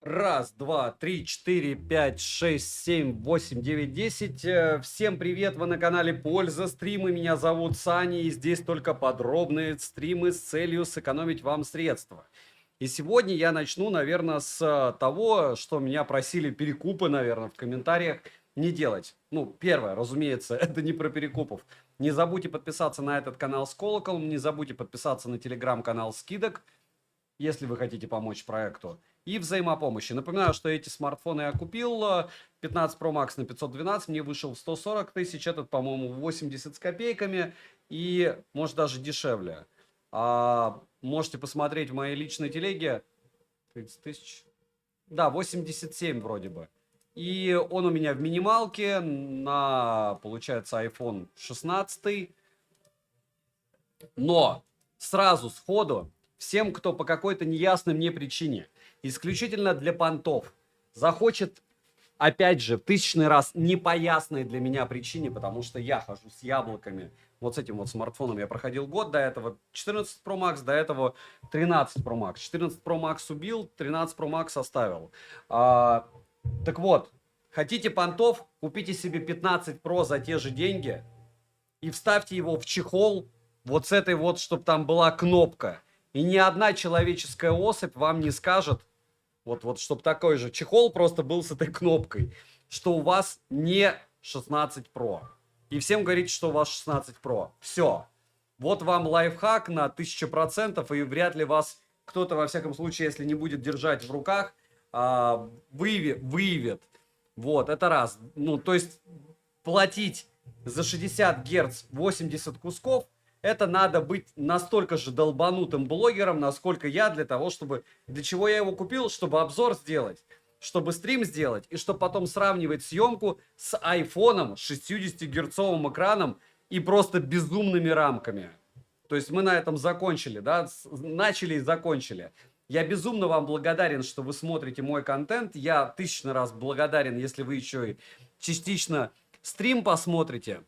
Раз, два, три, четыре, пять, шесть, семь, восемь, девять, десять. Всем привет, вы на канале Польза Стримы. Меня зовут Саня, и здесь только подробные стримы с целью сэкономить вам средства. И сегодня я начну, наверное, с того, что меня просили перекупы, наверное, в комментариях не делать. Ну, первое, разумеется, это не про перекупов. Не забудьте подписаться на этот канал с колоколом, не забудьте подписаться на телеграм-канал Скидок, если вы хотите помочь проекту, и взаимопомощи. Напоминаю, что эти смартфоны я купил. 15 Pro Max на 512 мне вышел в 140 тысяч, этот, по-моему, 80 с копейками, и может даже дешевле. Можете посмотреть в моей личной телеге. 30 тысяч. Да, 87 вроде бы. И он у меня в минималке на, получается, iPhone 16. Но сразу, сходу, всем, кто по какой-то неясной мне причине, исключительно для понтов, захочет, опять же, в тысячный раз не по ясной для меня причине, потому что я хожу с яблоками, вот с этим вот смартфоном я проходил год, до этого 14 Pro Max, до этого 13 Pro Max. 14 Pro Max убил, 13 Pro Max оставил. Так вот, хотите понтов, купите себе 15 Pro за те же деньги и вставьте его в чехол, вот с этой вот, чтобы там была кнопка. И ни одна человеческая особь вам не скажет, вот чтобы такой же чехол просто был с этой кнопкой, что у вас не 16 Pro. И всем говорите, что у вас 16 Pro. Все. Вот вам лайфхак на 1000%, и вряд ли вас кто-то, во всяком случае, если не будет держать в руках, выявит. Вот, это раз. Ну, то есть платить за 60 Гц 80 кусков, это надо быть настолько же долбанутым блогером, насколько я, для того, чтобы... Для чего я его купил? Чтобы обзор сделать, чтобы стрим сделать, и чтобы потом сравнивать съемку с айфоном, 60-герцовым экраном и просто безумными рамками. То есть мы на этом закончили, да? Начали и закончили. Я безумно вам благодарен, что вы смотрите мой контент. Я тысячный раз благодарен, если вы еще и частично стрим посмотрите.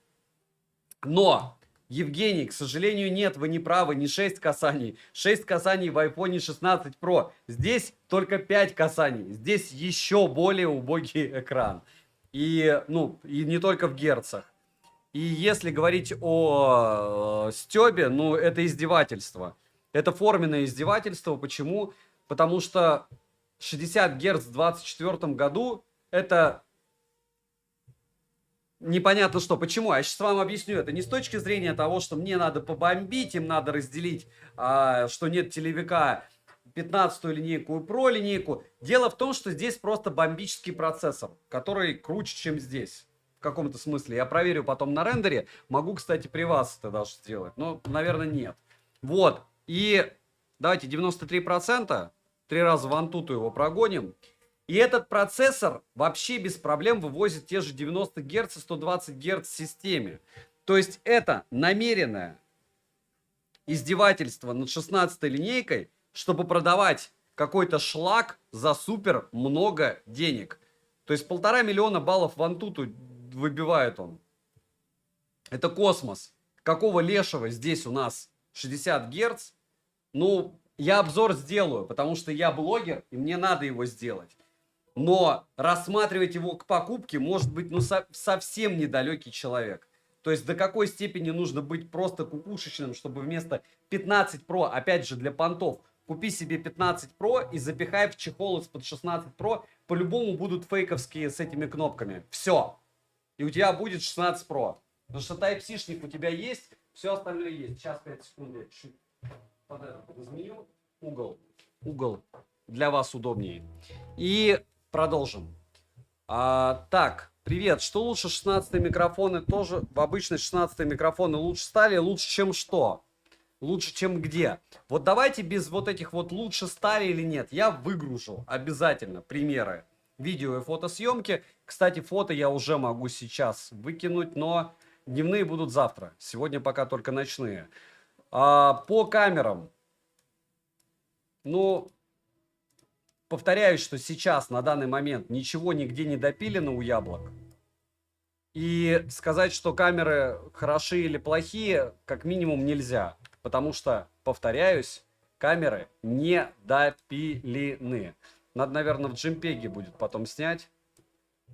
Но... Евгений, к сожалению, нет, вы не правы, не 6 касаний. 6 касаний в iPhone 16 Pro. Здесь только 5 касаний. Здесь еще более убогий экран. И не только в герцах. И если говорить о стёбе, это издевательство. Это форменное издевательство. Почему? Потому что 60 Гц в 2024 году это... Непонятно что. Почему? Я сейчас вам объясню. Это не с точки зрения того, что мне надо побомбить, им надо разделить, что нет телевика, 15-ю линейку и Pro линейку. Дело в том, что здесь просто бомбический процессор, который круче, чем здесь. В каком-то смысле. Я проверю потом на рендере. Могу, кстати, при вас это даже сделать. Но, наверное, нет. Вот. И давайте 93%. 3 раза в Antutu его прогоним. И этот процессор вообще без проблем вывозит те же 90 Гц и 120 Гц в системе. То есть это намеренное издевательство над 16-й линейкой, чтобы продавать какой-то шлак за супер много денег. То есть 1,5 миллиона баллов в Antutu выбивает он. Это космос. Какого лешего здесь у нас 60 Гц? Ну, я обзор сделаю, потому что я блогер, и мне надо его сделать. Но рассматривать его к покупке может быть совсем недалекий человек. То есть до какой степени нужно быть просто кукушечным, чтобы вместо 15 Pro, опять же для понтов, купи себе 15 Pro и запихай в чехол из-под 16 Pro, по-любому будут фейковские с этими кнопками. Все. И у тебя будет 16 Pro. Потому что Type-C-шник у тебя есть, все остальное есть. Сейчас 5 секунд я чуть-чуть изменю угол. Для вас удобнее. И продолжим. Так, привет. Что лучше, 16 микрофоны тоже? В обычные 16 микрофоны лучше стали? Лучше, чем что? Лучше, чем где? Вот давайте без вот этих вот лучше стали или нет. Я выгружу обязательно примеры видео и фотосъемки. Кстати, фото я уже могу сейчас выкинуть, но дневные будут завтра. Сегодня пока только ночные. По камерам. Повторяюсь, что сейчас, на данный момент, ничего нигде не допилено у яблок. И сказать, что камеры хороши или плохие, как минимум нельзя. Потому что, повторяюсь, камеры не допилены. Надо, наверное, в JPEG будет потом снять.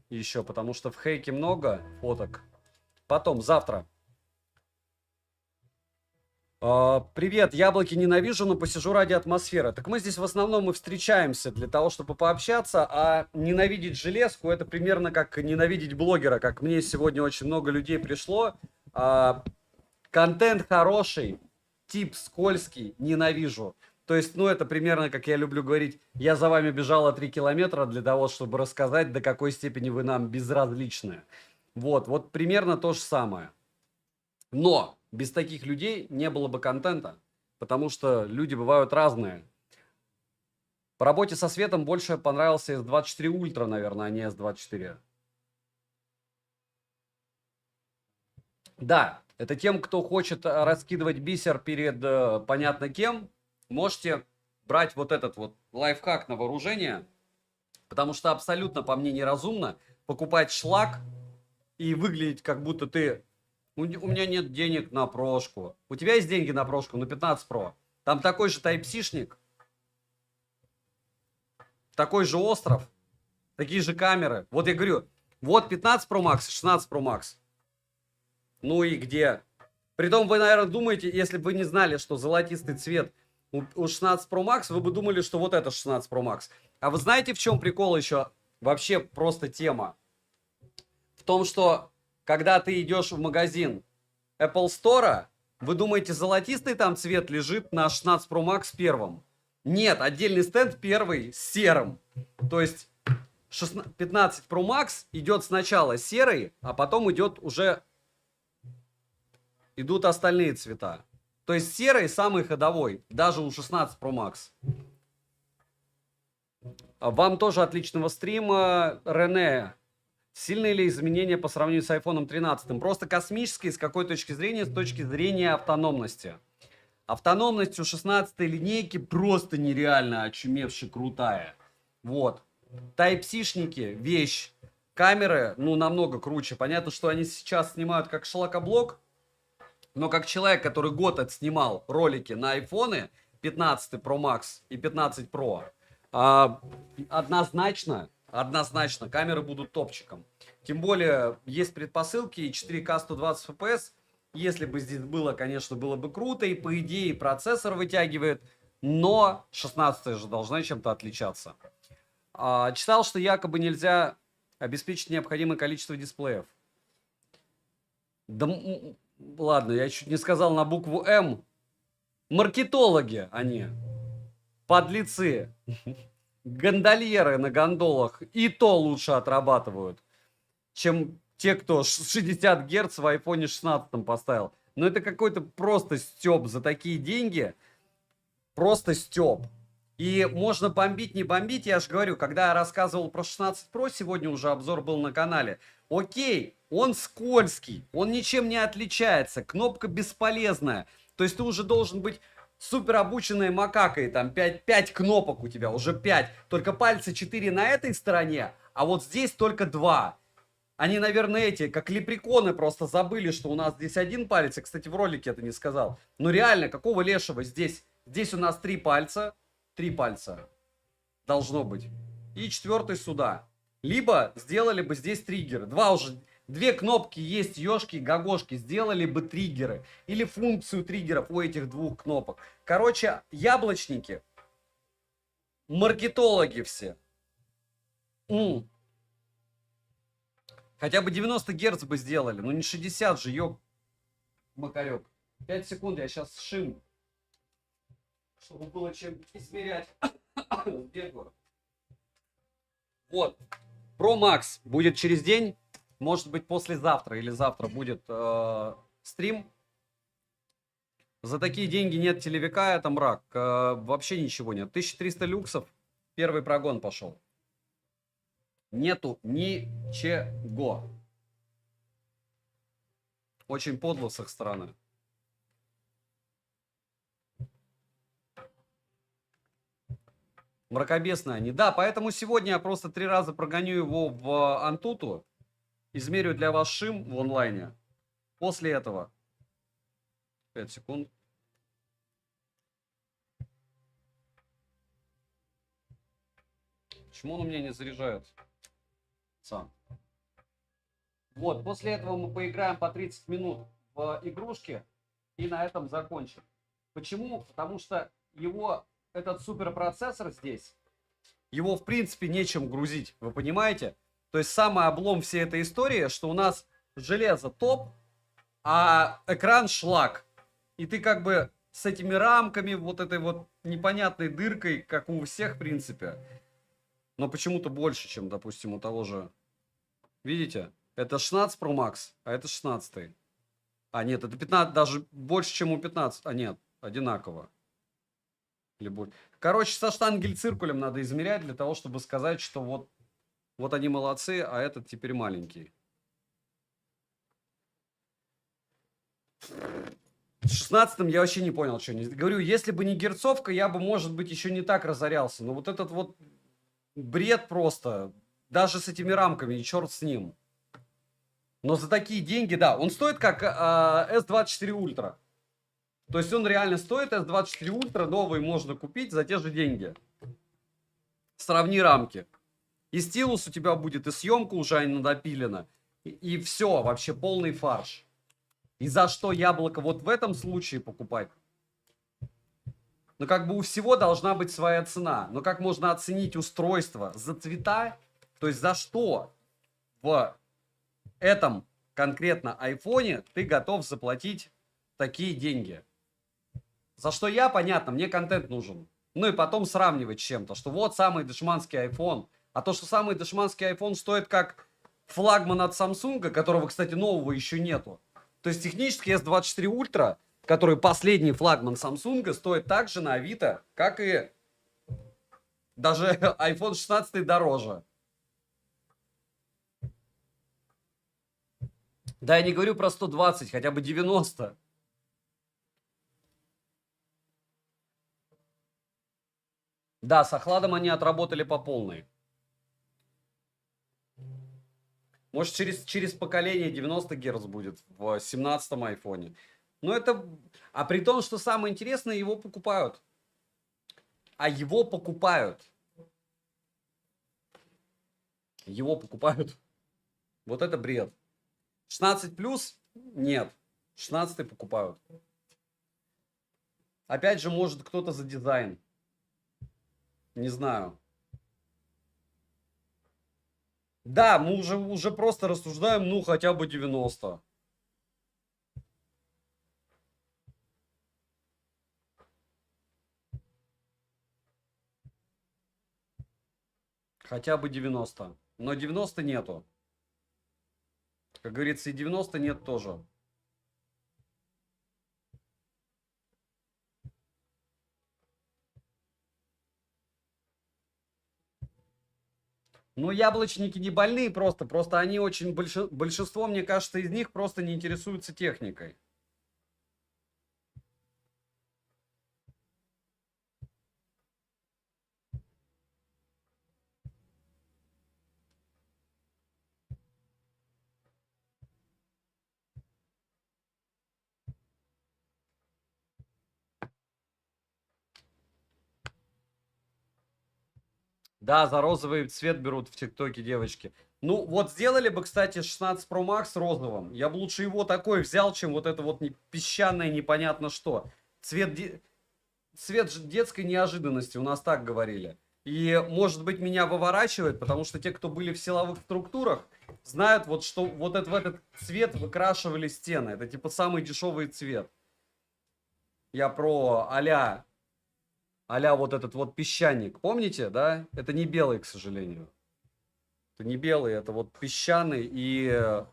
Еще, потому что в Хейке много фоток. Потом, завтра. Привет, яблоки ненавижу, но посижу ради атмосферы. Так мы здесь в основном и встречаемся для того, чтобы пообщаться, а ненавидеть железку — это примерно как ненавидеть блогера, как мне сегодня очень много людей пришло. Контент хороший, тип скользкий, ненавижу. То есть, ну, это примерно, как я люблю говорить, я за вами бежала 3 километра для того, чтобы рассказать, до какой степени вы нам безразличны. Вот примерно то же самое. Но без таких людей не было бы контента, потому что люди бывают разные. По работе со светом больше понравился S24 Ultra, наверное, а не S24. Да, это тем, кто хочет раскидывать бисер перед понятно кем, можете брать вот этот вот лайфхак на вооружение, потому что абсолютно по мне неразумно покупать шлак и выглядеть как будто ты... У меня нет денег на прошку. У тебя есть деньги на прошку, на 15 Pro. Там такой же Type-C-шник, такой же остров, такие же камеры. Вот я говорю, вот 15 Pro Max, 16 Pro Max. Ну и где? Притом вы, наверное, думаете, если бы вы не знали, что золотистый цвет у 16 Pro Max, вы бы думали, что вот это 16 Pro Max. А вы знаете, в чем прикол еще? Вообще просто тема. В том, что когда ты идешь в магазин Apple Store, вы думаете, золотистый там цвет лежит на 16 Pro Max первым? Нет, отдельный стенд первый с серым. То есть 15 Pro Max идет сначала серый, а потом идут остальные цвета. То есть серый самый ходовой, даже у 16 Pro Max. Вам тоже отличного стрима, Рене. Сильные ли изменения по сравнению с iPhone 13? Просто космические, с какой точки зрения? С точки зрения автономности. Автономность у 16 линейки просто нереально очумевшая, крутая. Вот. Type-C-шники, вещь. Камеры, ну, намного круче. Понятно, что они сейчас снимают как шлакоблок, но как человек, который год отснимал ролики на айфоны 15 Pro Max и 15 Pro, однозначно камеры будут топчиком. Тем более есть предпосылки и 4К 120 FPS. Если бы здесь было, конечно, было бы круто, и по идее процессор вытягивает, но 16 же должна чем-то отличаться. Читал, что якобы нельзя обеспечить необходимое количество дисплеев. Да ладно, я чуть не сказал на букву М. Маркетологи они. Подлецы. Гондольеры на гондолах и то лучше отрабатывают, чем те, кто 60 Гц в iPhone 16 поставил. Но это какой-то просто стёб за такие деньги. Просто стёб. И можно бомбить, не бомбить. Я же говорю, когда я рассказывал про 16 Pro, сегодня уже обзор был на канале. Окей, он скользкий, он ничем не отличается, кнопка бесполезная. То есть ты уже должен быть супер обученной макакой, там 5 кнопок у тебя, уже 5. Только пальцы 4 на этой стороне, а вот здесь только 2. Они, наверное, эти, как лепреконы, просто забыли, что у нас здесь один палец. Я, кстати, в ролике это не сказал. Но реально, какого лешего здесь? Здесь у нас 3 пальца. 3 пальца должно быть. И 4 сюда. Либо сделали бы здесь триггеры. 2 кнопки есть, ёшки-гагошки. Сделали бы триггеры. Или функцию триггеров у этих 2 кнопок. Короче, яблочники. Маркетологи все. Хотя бы 90 Гц бы сделали. Ну не 60 же, ёб макарек. 5 секунд, я сейчас шим. Чтобы было чем измерять. Вот. Pro Max будет через день. Может быть, послезавтра или завтра будет стрим. За такие деньги нет телевика, это мрак. Вообще ничего нет. 1300 люксов. Первый прогон пошел. Нету ничего. Очень подло с их стороны. Мракобесные они. Да, поэтому сегодня я просто 3 раза прогоню его в Антуту. Измерю для вас шим в онлайне. После этого 5 секунд. Почему он у меня не заряжается? Сам. Вот, после этого мы поиграем по 30 минут в игрушки и на этом закончим. Почему? Потому что этот суперпроцессор здесь, его в принципе нечем грузить, вы понимаете? То есть самый облом всей этой истории, что у нас железо топ, а экран шлак. И ты как бы с этими рамками, вот этой вот непонятной дыркой, как у всех в принципе, но почему-то больше, чем, допустим, у того же. Видите? Это 16 Pro Max, а это 16. А, нет, это 15, даже больше, чем у 15. А, нет, одинаково. Или больше. Короче, со штангель-циркулем надо измерять для того, чтобы сказать, что вот они молодцы, а этот теперь маленький. В 16-м я вообще не понял, что. Говорю, если бы не герцовка, я бы, может быть, еще не так разорялся. Но вот этот вот бред просто. Даже с этими рамками, и черт с ним. Но за такие деньги, да, он стоит как S24 Ultra. То есть он реально стоит, S24 Ultra новый можно купить за те же деньги. Сравни рамки. И стилус у тебя будет, и съемка уже надопилена. И все, вообще полный фарш. И за что яблоко вот в этом случае покупать? Ну, как бы у всего должна быть своя цена. Но как можно оценить устройство за цвета? То есть за что в этом конкретно айфоне ты готов заплатить такие деньги? За что я, понятно, мне контент нужен. Ну и потом сравнивать с чем-то, что вот самый дешманский iPhone. А то, что самый дешманский iPhone стоит как флагман от Samsung, которого, кстати, нового еще нету. То есть технически S24 Ultra, который последний флагман Samsung, стоит также на Авито, как и даже iPhone 16 дороже. Да, я не говорю про 120, хотя бы 90. Да, с охладом они отработали по полной. Может, через поколение 90 Гц будет в 17-м айфоне. Но это... А при том, что самое интересное, его покупают. А его покупают. Его покупают. Вот это бред. 16 плюс? Нет. 16 покупают. Опять же, может, кто-то за дизайн. Не знаю. Да, мы уже просто рассуждаем, ну, хотя бы 90. Хотя бы 90. Но 90 нету. Как говорится, и 90 нет тоже. Ну, яблочники не больные просто. Просто они очень... Большинство, мне кажется, из них просто не интересуются техникой. Да, за розовый цвет берут в ТикТоке девочки. Ну, вот сделали бы, кстати, 16 Pro Max розовым. Я бы лучше его такой взял, чем вот это вот песчаное непонятно что. Цвет детской неожиданности, у нас так говорили. И, может быть, меня выворачивает, потому что те, кто были в силовых структурах, знают, вот что вот в этот цвет выкрашивали стены. Это типа самый дешевый цвет. Я про а-ля вот этот вот песчаник. Помните, да? Это не белый, к сожалению. Это не белый, это вот песчаный. И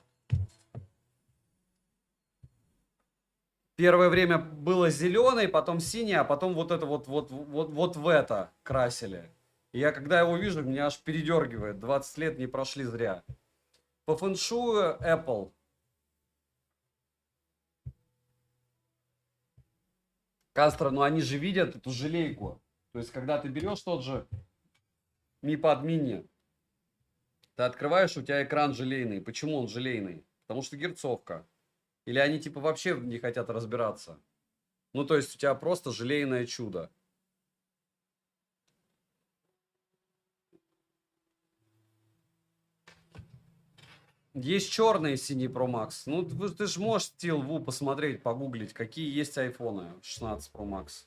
первое время было зеленый, потом синий, а потом вот это вот в это красили. И я когда его вижу, меня аж передергивает. 20 лет не прошли зря. По фэншую Apple. Кастро, ну они же видят эту желейку. То есть, когда ты берешь тот же Mi Pad Mini, ты открываешь, у тебя экран желейный. Почему он желейный? Потому что герцовка. Или они типа вообще не хотят разбираться? Ну, то есть, у тебя просто желейное чудо. Есть черный и синий Pro Max. Ну, ты же можешь Steel Woo посмотреть, погуглить, какие есть айфоны 16 Pro Max.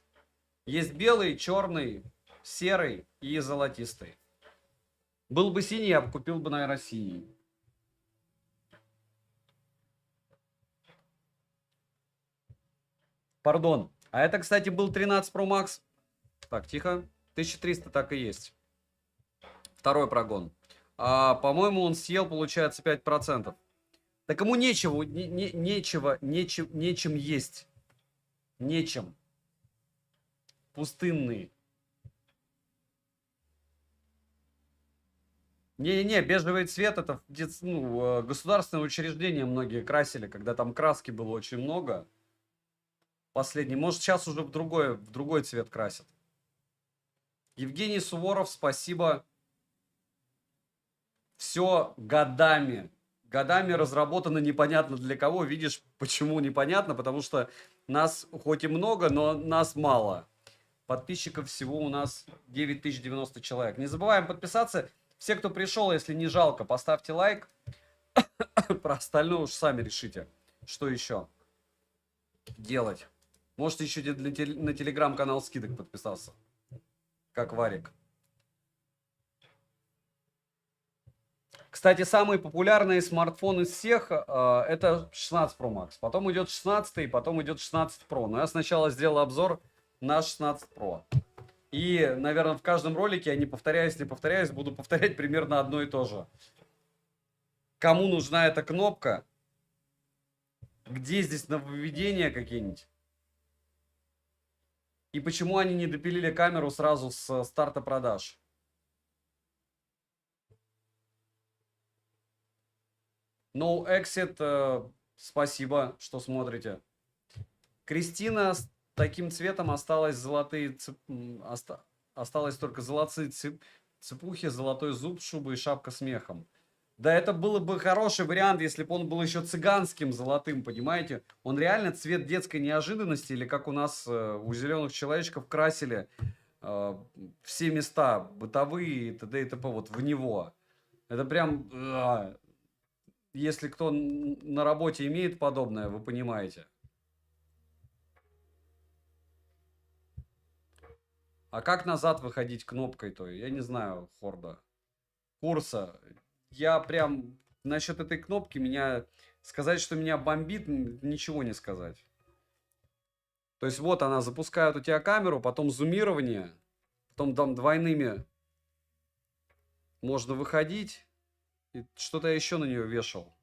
Есть белый, черный, серый и золотистый. Был бы синий, я бы купил бы, наверное, синий. Пардон. А это, кстати, был 13 Pro Max. Так, тихо. 1300 так и есть. Второй прогон. По-моему, он съел, получается, 5%. Так ему нечего, нечем есть. Нечем. Пустынный. Не-не-не, бежевый цвет это государственные учреждения многие красили, когда там краски было очень много. Последний. Может, сейчас уже в другой цвет красят. Евгений Суворов, спасибо. Все годами. Годами разработано непонятно для кого. Видишь, почему непонятно? Потому что нас хоть и много, но нас мало. Подписчиков всего у нас 9090 человек. Не забываем подписаться. Все, кто пришел, если не жалко, поставьте лайк. Про остальное уж сами решите, что еще делать. Можете еще на телеграм-канал скидок подписаться. Как Варик. Кстати, самый популярный смартфон из всех это 16 Pro Max. Потом идет 16, потом идет 16 Pro. Но я сначала сделал обзор на 16 Pro. И, наверное, в каждом ролике я не повторяюсь, буду повторять примерно одно и то же. Кому нужна эта кнопка? Где здесь нововведения какие-нибудь? И почему они не допилили камеру сразу с старта продаж? No Exit, спасибо, что смотрите. Кристина с таким цветом осталось осталось только золотые цепухи, золотой зуб, шуба и шапка с мехом. Да, это было бы хороший вариант, если бы он был еще цыганским золотым, понимаете? Он реально цвет детской неожиданности, или как у нас у зеленых человечков красили все места бытовые и т.д. и т.п. вот в него. Это прям... если кто на работе имеет подобное, вы понимаете. А как назад выходить кнопкой-то? Я не знаю, Хорда. Курса. Я прям насчет этой кнопки меня... Сказать, что меня бомбит, ничего не сказать. То есть вот она, запускает у тебя камеру, потом зумирование, потом там двойными можно выходить. И что-то я еще на нее вешал.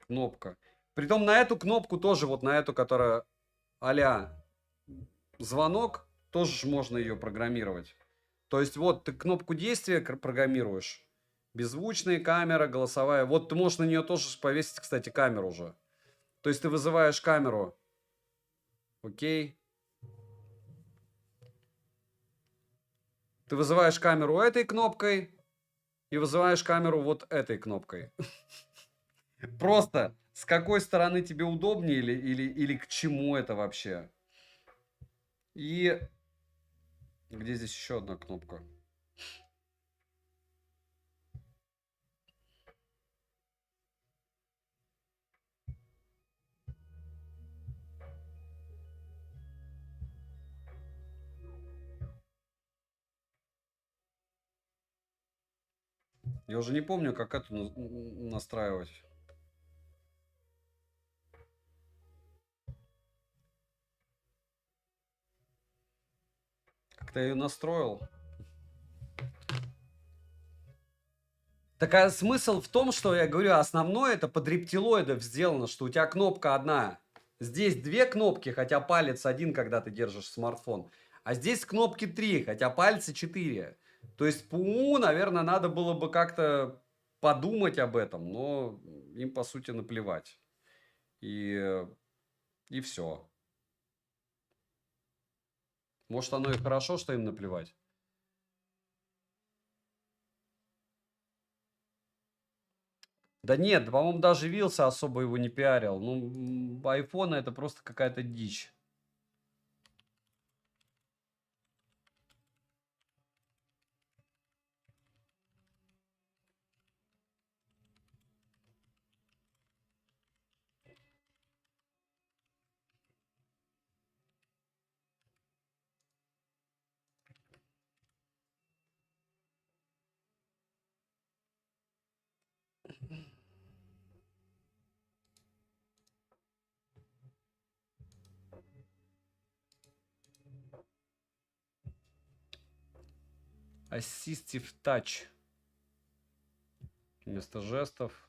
Кнопка. Притом на эту кнопку тоже, вот на эту, которая а-ля звонок, тоже можно ее программировать. То есть вот ты кнопку действия программируешь. Беззвучная камера, голосовая. Вот ты можешь на нее тоже повесить, кстати, камеру уже. То есть ты вызываешь камеру. Окей. Ты вызываешь камеру этой кнопкой и вызываешь камеру вот этой кнопкой. Просто с какой стороны тебе удобнее или к чему это вообще? И где здесь еще одна кнопка? Я уже не помню, как эту настраивать. Как-то я ее настроил. Так а смысл в том, что я говорю, основное это под рептилоидов сделано, что у тебя кнопка одна. Здесь две кнопки, хотя палец один, когда ты держишь смартфон. А здесь кнопки три, хотя пальцы четыре. То есть по уму, наверное, надо было бы как-то подумать об этом, но им по сути наплевать. И все. Может, оно и хорошо, что им наплевать. Да нет, по-моему, даже Вилса особо его не пиарил. Ну, iPhone это просто какая-то дичь. Assistive Touch. Вместо жестов.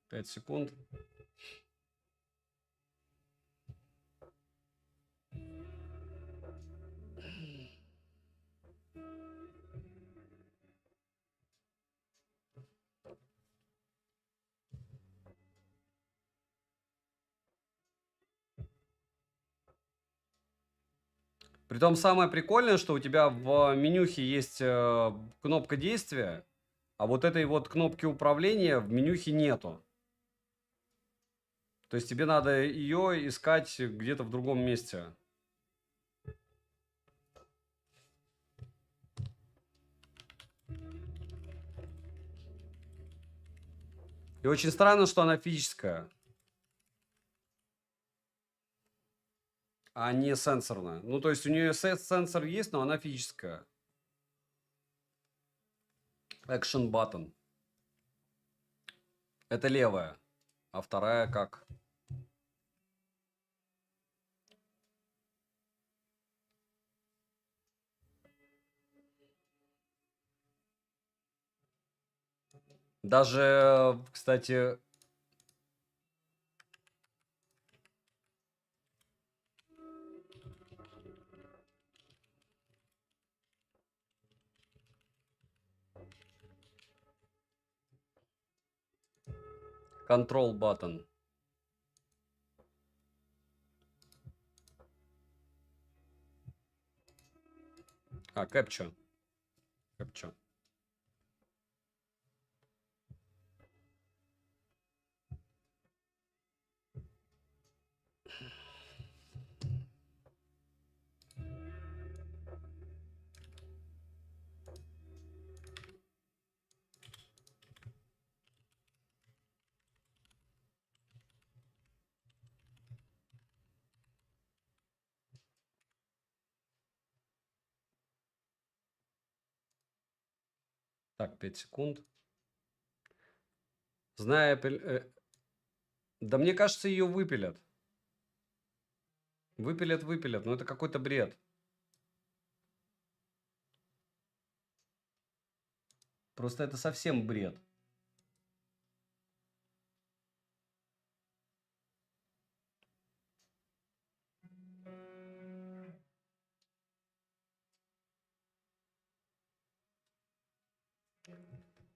Пять секунд. Притом самое прикольное, что у тебя в менюхе есть кнопка действия, а вот этой вот кнопки управления в менюхе нету. То есть тебе надо ее искать где-то в другом месте. И очень странно, что она физическая, а не сенсорная. Ну, то есть у нее сенсор есть, но она физическая. Action button. Это левая. А вторая как? Даже, кстати... Control button. А, capture. Capture. Так, 5 секунд. Зная... Да мне кажется, ее выпилят. Выпилят. Но это какой-то бред. Просто это совсем бред.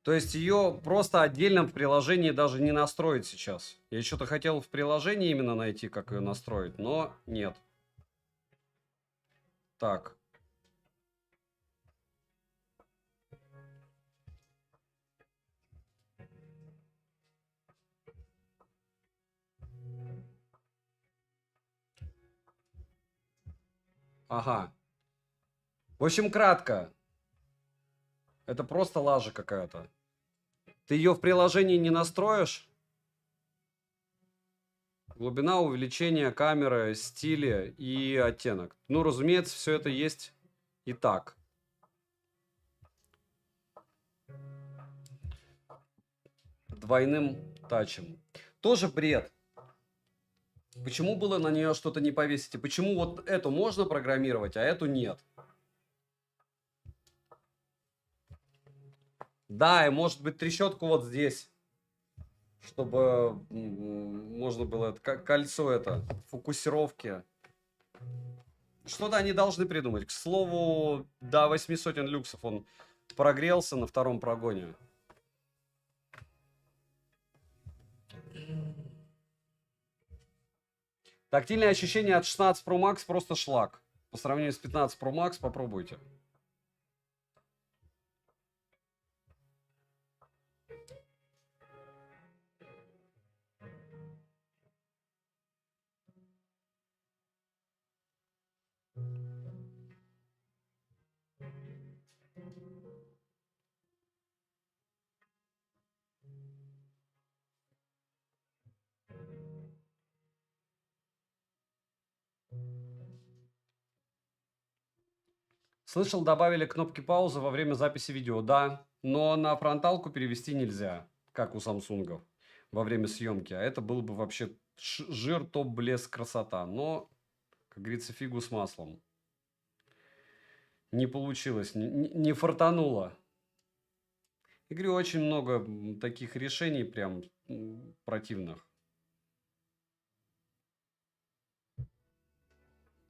То есть ее просто отдельно в приложении даже не настроить сейчас. Я что-то хотел в приложении именно найти, как ее настроить, но нет. Так. Ага. В общем, кратко. Это просто лажа какая-то. Ты ее в приложении не настроишь? Глубина, увеличение камеры, стили и оттенок. Ну, разумеется, все это есть и так. Двойным тачем. Тоже бред. Почему было на нее что-то не повесить? И почему вот эту можно программировать, а эту нет? Да, и может быть трещотку вот здесь. Чтобы можно было это кольцо это фокусировки. Что-то они должны придумать. К слову, до 800 люксов он прогрелся на втором прогоне. Тактильное ощущение от 16 Pro Max просто шлак. По сравнению с 15 Pro Max попробуйте. Слышал, добавили кнопки паузы во время записи видео. Да, но на фронталку перевести нельзя, как у Samsung. во время съемки. А это был бы вообще жир, топ, блеск, красота. Но, как говорится, фигу с маслом. Не получилось, не фартануло. Я говорю, очень много таких решений прям противных.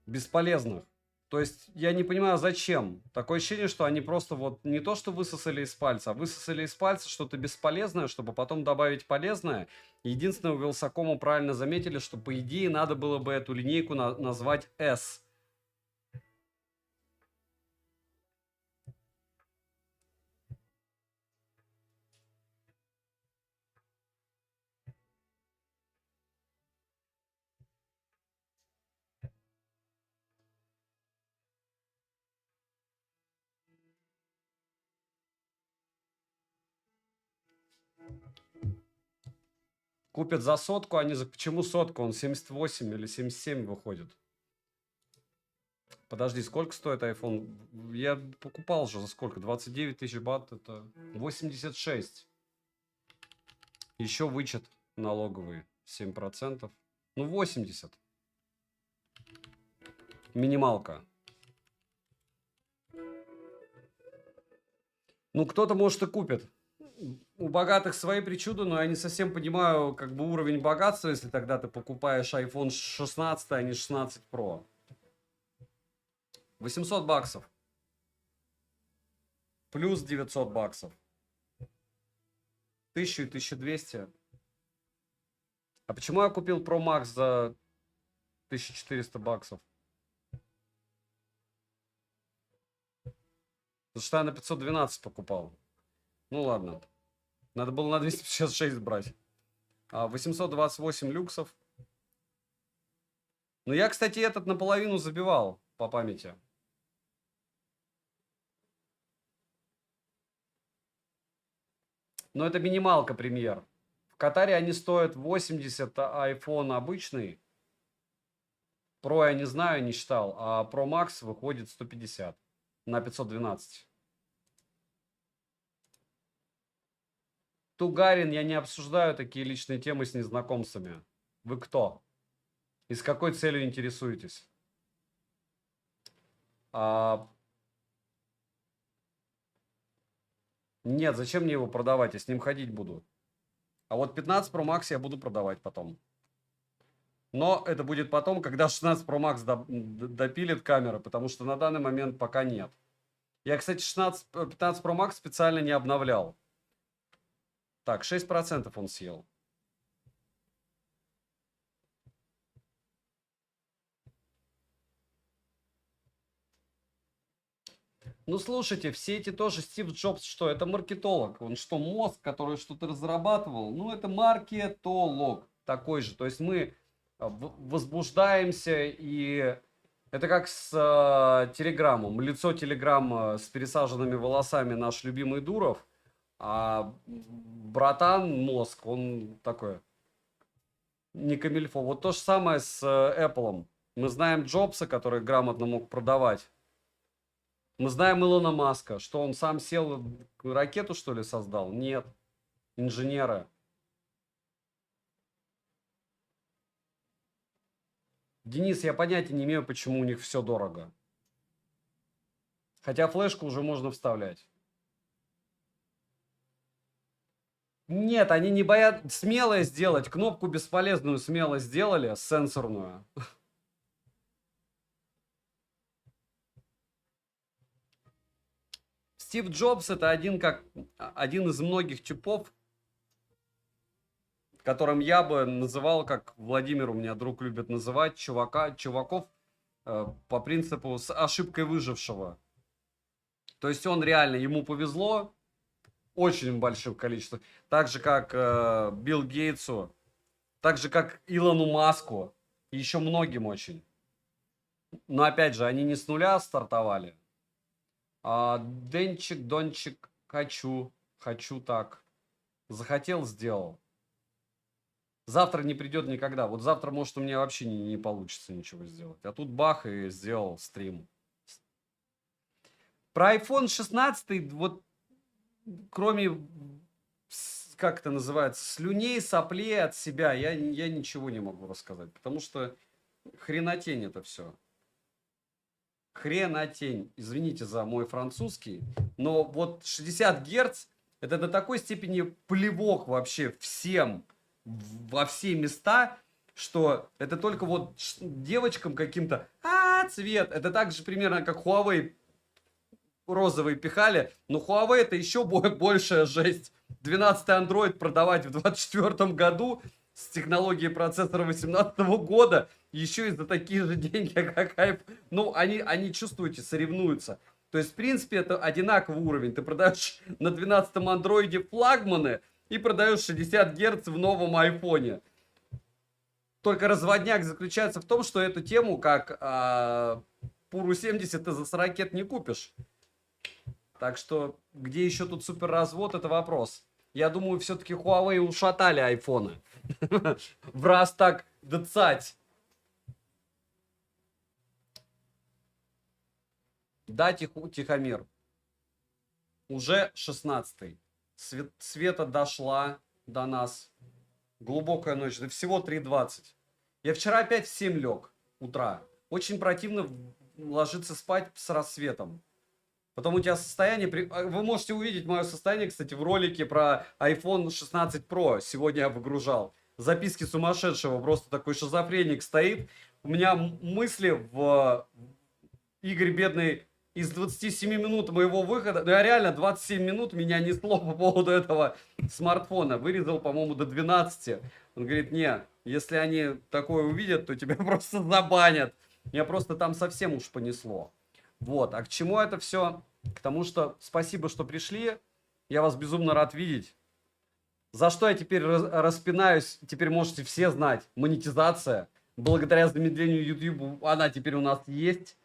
Бесполезных. То есть я не понимаю, зачем. Такое ощущение, что они просто вот не то, что высосали из пальца, а высосали из пальца что-то бесполезное, чтобы потом добавить полезное. Единственное, у Вилсакома правильно заметили, что по идее надо было бы эту линейку назвать S. Купят за сотку, они за... Почему сотку? Он 78 или 77 выходит. Подожди, сколько стоит iPhone? Я покупал же за сколько? 29 тысяч бат, это 86. Еще вычет налоговый 7%. Ну, 80. Минималка. Ну, кто-то, может, и купит. У богатых свои причуды, но я не совсем понимаю, как бы, уровень богатства, если тогда ты покупаешь iPhone 16, а не 16 Pro. 800 баксов. Плюс 900 баксов. 1000 и 1200. А почему я купил Pro Max за 1400 баксов? Потому что я на 512 покупал. Ну ладно. Надо было на 256 брать. 828 люксов. Ну я, кстати, этот наполовину забивал по памяти. Но это минималка премьер. В Катаре они стоят 80, а iPhone обычный. Pro я не знаю, не считал. А Pro Max выходит 150 на 512. Тугарин, я не обсуждаю такие личные темы с незнакомцами. Вы кто? И с какой целью интересуетесь? Нет, зачем мне его продавать? Я с ним ходить буду. А вот 15 Pro Max я буду продавать потом. Но это будет потом, когда 16 Pro Max допилит камеры, потому что на данный момент пока нет. Я, кстати, 15 Pro Max специально не обновлял. Так, 6% он съел. Ну, слушайте, все эти тоже, Стив Джобс, что? Это маркетолог. Он что, мозг, который что-то разрабатывал? Ну, это маркетолог такой же. То есть мы возбуждаемся, и это как с Телеграмом. Лицо Телеграма с пересаженными волосами наш любимый Дуров, а братан мозг, он такой, не камильфо. Вот то же самое с Apple. Мы знаем Джобса, который грамотно мог продавать. Мы знаем Илона Маска, что он сам сел, ракету, что ли, создал? Нет. Инженеры. Денис, я понятия не имею, почему у них все дорого. Хотя флешку уже можно вставлять. Нет, они не боятся смело сделать. Кнопку бесполезную смело сделали, сенсорную. Стив Джобс это один из многих типов, которым я бы называл, как Владимир у меня друг любит называть, чуваков по принципу с ошибкой выжившего. То есть он реально, ему повезло очень большим количеством. Так же, как Билл Гейтсу, так же, как Илону Маску, и еще многим очень. Но опять же, они не с нуля стартовали. Денчик, Дончик, хочу так. Захотел, сделал. Завтра не придет никогда. Вот завтра, может, у меня вообще не получится ничего сделать. А тут бах, и сделал стрим. Про iPhone 16, вот кроме как это называется, слюней, соплей от себя я ничего не могу рассказать, потому что хренотень это все. Хренотень. Извините за мой французский, но вот 60 Гц это до такой степени плевок вообще всем, во все места, что это только вот девочкам каким-то, цвет. Это так же примерно как Huawei розовый пихали, но Huawei это еще большая жесть. 12-й Android продавать в 24 году с технологией процессора 18 года, еще и за такие же деньги, как iPhone. Ну, они, чувствуете, соревнуются. То есть, в принципе, это одинаковый уровень. Ты продаешь на 12-м андроиде флагманы и продаешь 60 Гц в новом айфоне. Только разводняк заключается в том, что эту тему, как Пуру 70, ты за 40 не купишь. Так что, где еще тут супер развод, это вопрос. Я думаю, все-таки Huawei ушатали айфоны. В раз так дцать. Да, Тихомир. Уже 16-й. Света дошла до нас. Глубокая ночь. Да всего 3:20. Я вчера опять в 7 лег утра. Очень противно ложиться спать с рассветом. Потом у тебя состояние... Вы можете увидеть мое состояние, кстати, в ролике про iPhone 16 Pro. Сегодня я выгружал. Записки сумасшедшего. Просто такой шизофреник стоит. У меня мысли в... Игорь бедный из 27 минут моего выхода... Ну, я реально 27 минут меня несло по поводу этого смартфона. Вырезал, по-моему, до 12. Он говорит, не, если они такое увидят, то тебя просто забанят. Меня просто там совсем уж понесло. Вот, а к чему это все? К тому, что спасибо, что пришли. Я вас безумно рад видеть. За что я теперь распинаюсь, теперь можете все знать. Монетизация. Благодаря замедлению YouTube она теперь у нас есть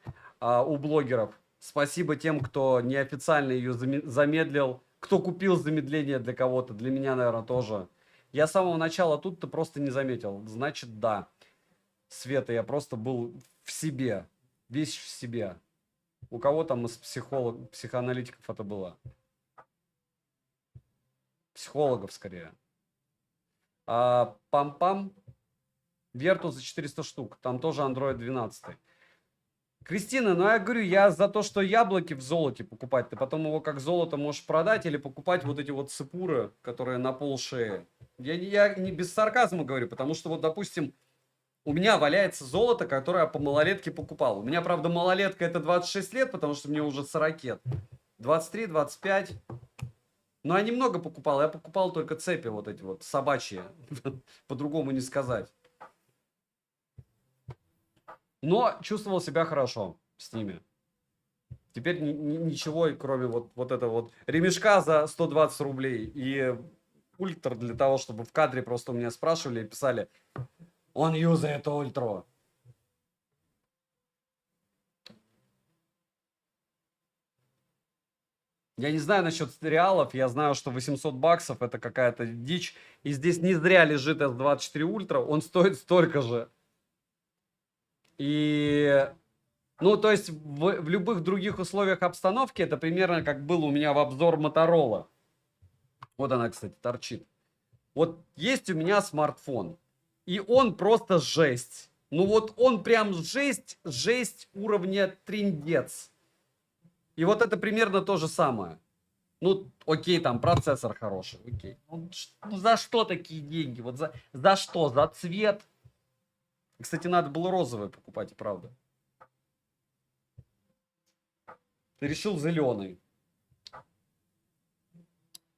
у блогеров. Спасибо тем, кто неофициально ее замедлил. Кто купил замедление для кого-то. Для меня, наверное, тоже. Я с самого начала тут-то просто не заметил. Значит, да. Света, я просто был в себе. Весь в себе. У кого там из психоаналитиков это было? Психологов, скорее. Пам-пам. Верту за 400 штук. Там тоже Android 12. Кристина, ну я говорю, я за то, что яблоки в золоте покупать. Ты потом его как золото можешь продать или покупать вот эти вот сыпуры, которые на пол шеи. Я не без сарказма говорю, потому что вот, допустим, у меня валяется золото, которое я по малолетке покупал. У меня, правда, малолетка это 26 лет, потому что мне уже 40. 23, 25. Но я немного покупал. Я покупал только цепи вот эти вот, собачьи. По-другому не сказать. Но чувствовал себя хорошо с ними. Теперь ничего, кроме вот этого вот ремешка за 120 рублей. И ультра для того, чтобы в кадре просто у меня спрашивали и писали... Он юзает ультру. Я не знаю насчет реалов, я знаю, что 800 баксов это какая-то дичь. И здесь не зря лежит S24 Ultra, он стоит столько же. И... Ну, то есть в любых других условиях обстановки это примерно как было у меня в обзор Motorola. Вот она, кстати, торчит. Вот есть у меня смартфон. И он просто жесть. Ну вот он прям жесть уровня трындец. И вот это примерно то же самое. Ну, окей, там процессор хороший, окей. Ну, за что такие деньги? Вот за что? За цвет? Кстати, надо было розовый покупать, и правда. Ты решил зеленый.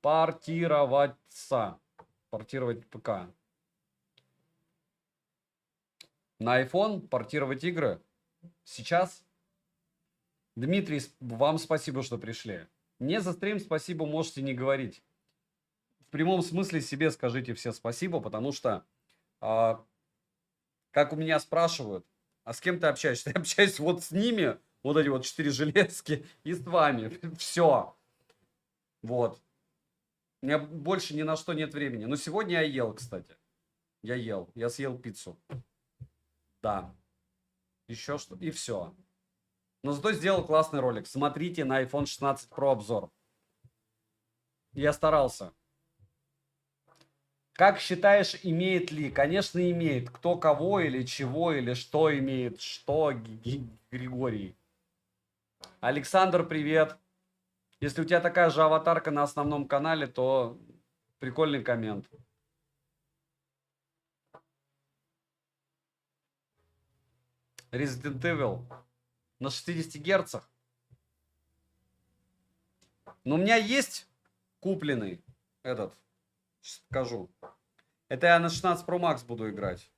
Портироваться. Портировать ПК. На iPhone портировать игры? Сейчас? Дмитрий, вам спасибо, что пришли. Мне за стрим спасибо можете не говорить. В прямом смысле себе скажите все спасибо, потому что, как у меня спрашивают, а с кем ты общаешься? Я общаюсь вот с ними, вот эти вот 4 железки, и с вами. Все. Вот. У меня больше ни на что нет времени. Но сегодня я ел, кстати. Я ел. Я съел пиццу. Да. Еще что? И все. Но зато сделал классный ролик. Смотрите на iPhone 16 Pro обзор. Я старался. Как считаешь, имеет ли? Конечно, имеет. Кто кого или чего, или что имеет. Что, Григорий? Александр, привет. Если у тебя такая же аватарка на основном канале, то прикольный коммент. Resident Evil на 60 герцах. Но у меня есть купленный этот. Сейчас покажу. Это я на 16 Pro Max буду играть.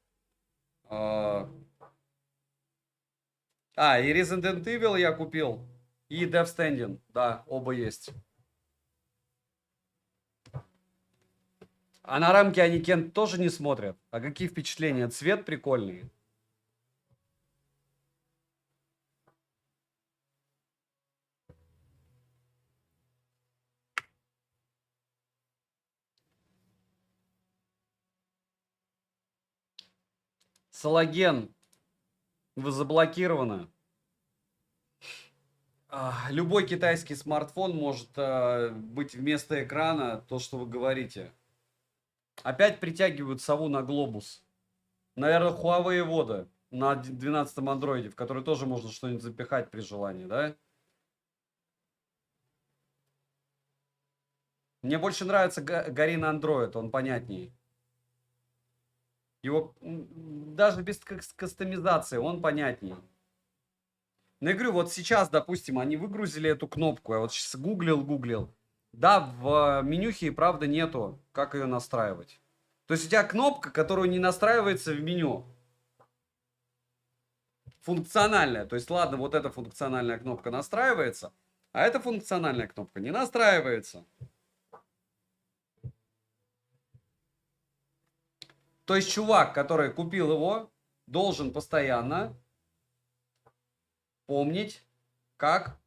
И Resident Evil я купил. И Death Stranding. Да, оба есть. А на рамке они Кент тоже не смотрят. А какие впечатления? Цвет прикольный. Салаген. Вы заблокированы. Любой китайский смартфон может быть вместо экрана то, что вы говорите. Опять притягивают сову на глобус. Наверное, Huawei вода на 12-м андроиде, в который тоже можно что-нибудь запихать при желании, да? Мне больше нравится Горина Android, он понятнее. Его даже без кастомизации он понятнее. Ну, я говорю, вот сейчас, допустим, они выгрузили эту кнопку. Я вот сейчас гуглил. Да, в менюхе и правда нету, как ее настраивать. То есть у тебя кнопка, которая не настраивается в меню. Функциональная. То есть, ладно, вот эта функциональная кнопка настраивается, а эта функциональная кнопка не настраивается. То есть чувак, который купил его, должен постоянно помнить, как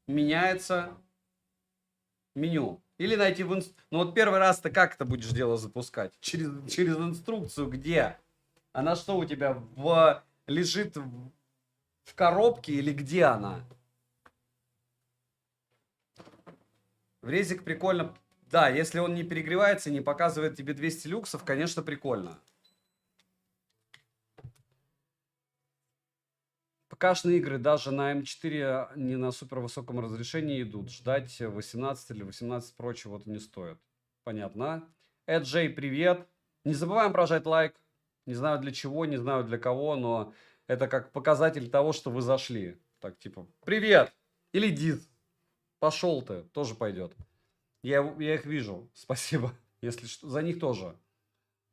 меняется меню. Или найти в инструкции. Ну вот первый раз ты как это будешь дело запускать? Через инструкцию где? Она что у тебя лежит в коробке или где она? В резик прикольно. Да, если он не перегревается и не показывает тебе 200 люксов, конечно, прикольно. ПК-шные игры даже на М4 не на супер высоком разрешении идут. Ждать 18 или 18 Pro чего-то не стоит. Понятно. Эджей, привет. Не забываем прожать лайк. Не знаю для чего, не знаю для кого, но это как показатель того, что вы зашли. Так, типа, привет. Или дис. Пошел ты. Тоже пойдет. Я их вижу. Спасибо. Если что, за них тоже.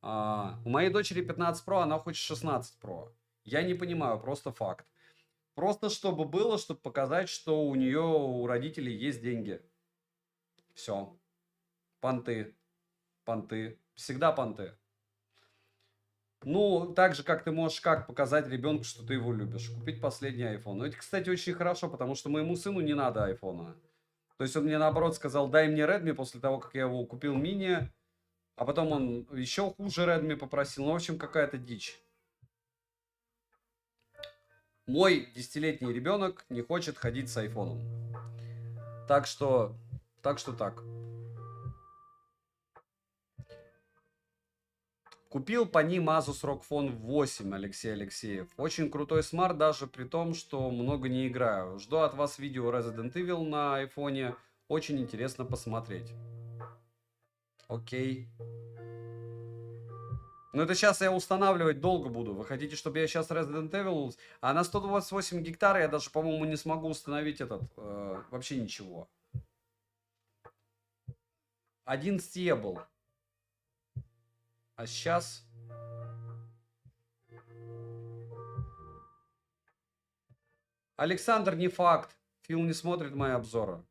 У моей дочери 15 Pro, она хочет 16 Pro. Я не понимаю, просто факт. Просто чтобы было, чтобы показать, что у нее, у родителей есть деньги. Все. Понты. Понты. Всегда понты. Ну, так же, как ты можешь как показать ребенку, что ты его любишь. Купить последний iPhone. Ну, это, кстати, очень хорошо, потому что моему сыну не надо айфона. То есть он мне, наоборот, сказал, дай мне Redmi после того, как я его купил мини. А потом он еще хуже Redmi попросил. Ну, в общем, какая-то дичь. Мой 10-летний ребенок не хочет ходить с айфоном. Так что так. Купил по ним Asus ROG Phone 8, Алексей Алексеев. Очень крутой смарт, даже при том, что много не играю. Жду от вас видео Resident Evil на айфоне. Очень интересно посмотреть. Окей. Ну это сейчас я устанавливать долго буду. Вы хотите, чтобы я сейчас Resident Evil... А на 128 гектар я даже, по-моему, не смогу установить вообще ничего. 11 я был. А сейчас... Александр, не факт. Фил не смотрит мои обзоры.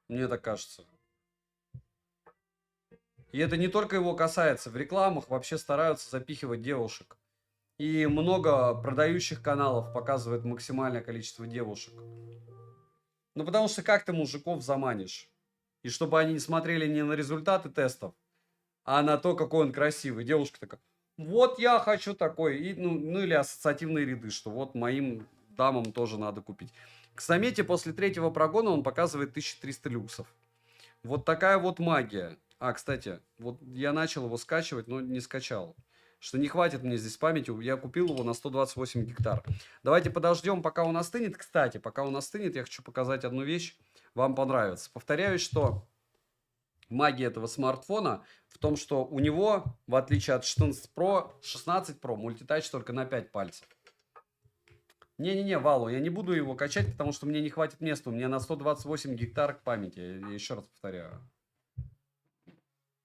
Мне так кажется. И это не только его касается. В рекламах вообще стараются запихивать девушек. И много продающих каналов показывает максимальное количество девушек. Ну потому что как ты мужиков заманишь? И чтобы они не смотрели не на результаты тестов, а на то, какой он красивый. Девушка такая, вот я хочу такой. И, ну или ассоциативные ряды, что вот моим дамам тоже надо купить. К Самете после 3-го прогона он показывает 1300 люксов. Вот такая вот магия. А, кстати, вот я начал его скачивать, но не скачал. Что не хватит мне здесь памяти. Я купил его на 128 гектар. Давайте подождем, пока он остынет. Кстати, пока он остынет, я хочу показать одну вещь. Вам понравится. Повторяюсь, что магия этого смартфона в том, что у него, в отличие от 16 Pro, мультитач только на 5 пальцев. Не-не-не, Валу, я не буду его качать, потому что мне не хватит места. У меня на 128 гектар памяти. Я еще раз повторяю.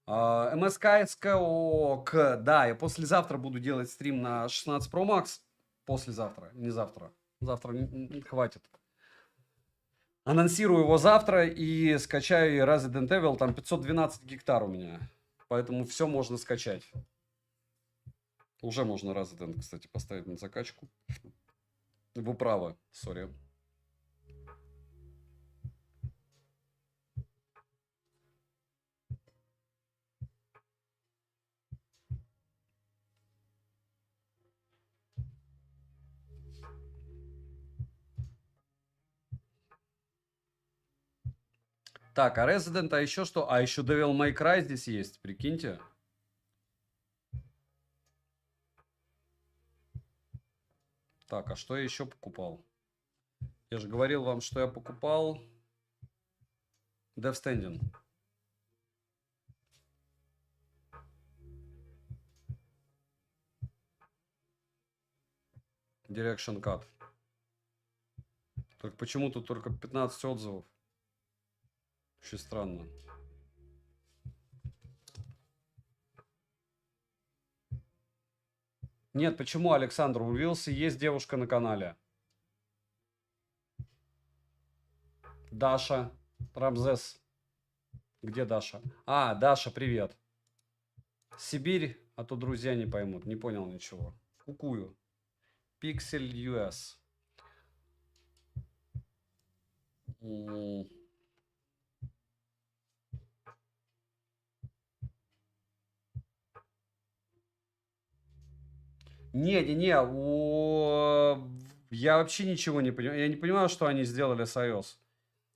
МСК, СКОК, да, я послезавтра буду делать стрим на 16 Pro Max. Послезавтра, не завтра. Завтра хватит. Анонсирую его завтра и скачаю Resident Evil, там 512 гектар у меня. Поэтому все можно скачать. Уже можно Resident, кстати, поставить на закачку. Вы правы, сори. Так, а Resident, а еще что? А еще Devil May Cry здесь есть, прикиньте. Так, а что я еще покупал? Я же говорил вам, что я покупал Death Stranding. Direction Cut. Только почему тут только 15 отзывов? Очень странно. Нет, почему, Александр? У Вилси есть девушка на канале. Даша. Рамзес. Где Даша? А, Даша, привет. Сибирь, а то друзья не поймут. Не понял ничего. Кукую. Pixel US. Не-не-не, я вообще ничего не понимаю. Я не понимаю, что они сделали с iOS.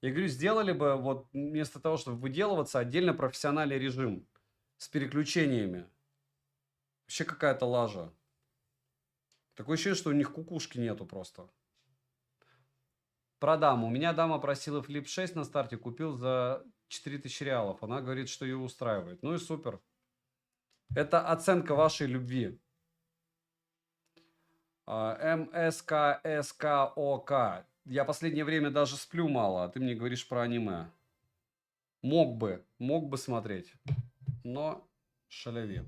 Я говорю, сделали бы, вот вместо того, чтобы выделываться, отдельно профессиональный режим с переключениями. Вообще какая-то лажа. Такое ощущение, что у них кукушки нету просто. Про даму. У меня дама просила Flip 6 на старте, купил за 4000 реалов. Она говорит, что ее устраивает. Ну и супер. Это оценка вашей любви. МСКСКОК. Я последнее время даже сплю мало, а ты мне говоришь про аниме. Мог бы смотреть, но шаляви.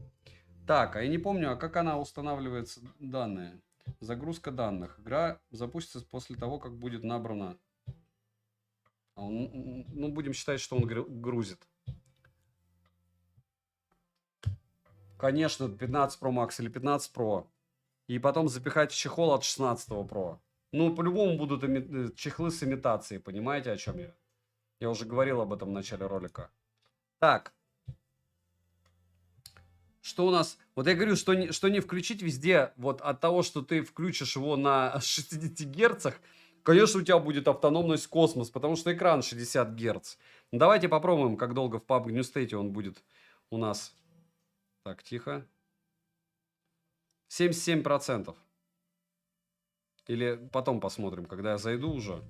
Так, а я не помню, а как она устанавливается данные? Загрузка данных. Игра запустится после того, как будет набрано. Ну, будем считать, что он грузит. Конечно, 15 Pro Max или 15 Pro. И потом запихать в чехол от 16 Pro. Ну, по-любому будут чехлы с имитацией. Понимаете, о чем я? Я уже говорил об этом в начале ролика. Так. Что у нас? Вот я говорю, что не включить везде. Вот от того, что ты включишь его на 60 герцах, конечно, у тебя будет автономность космос, потому что экран 60 герц. Давайте попробуем, как долго в PUBG New State он будет у нас. Так, тихо. 77%. Или потом посмотрим, когда я зайду уже.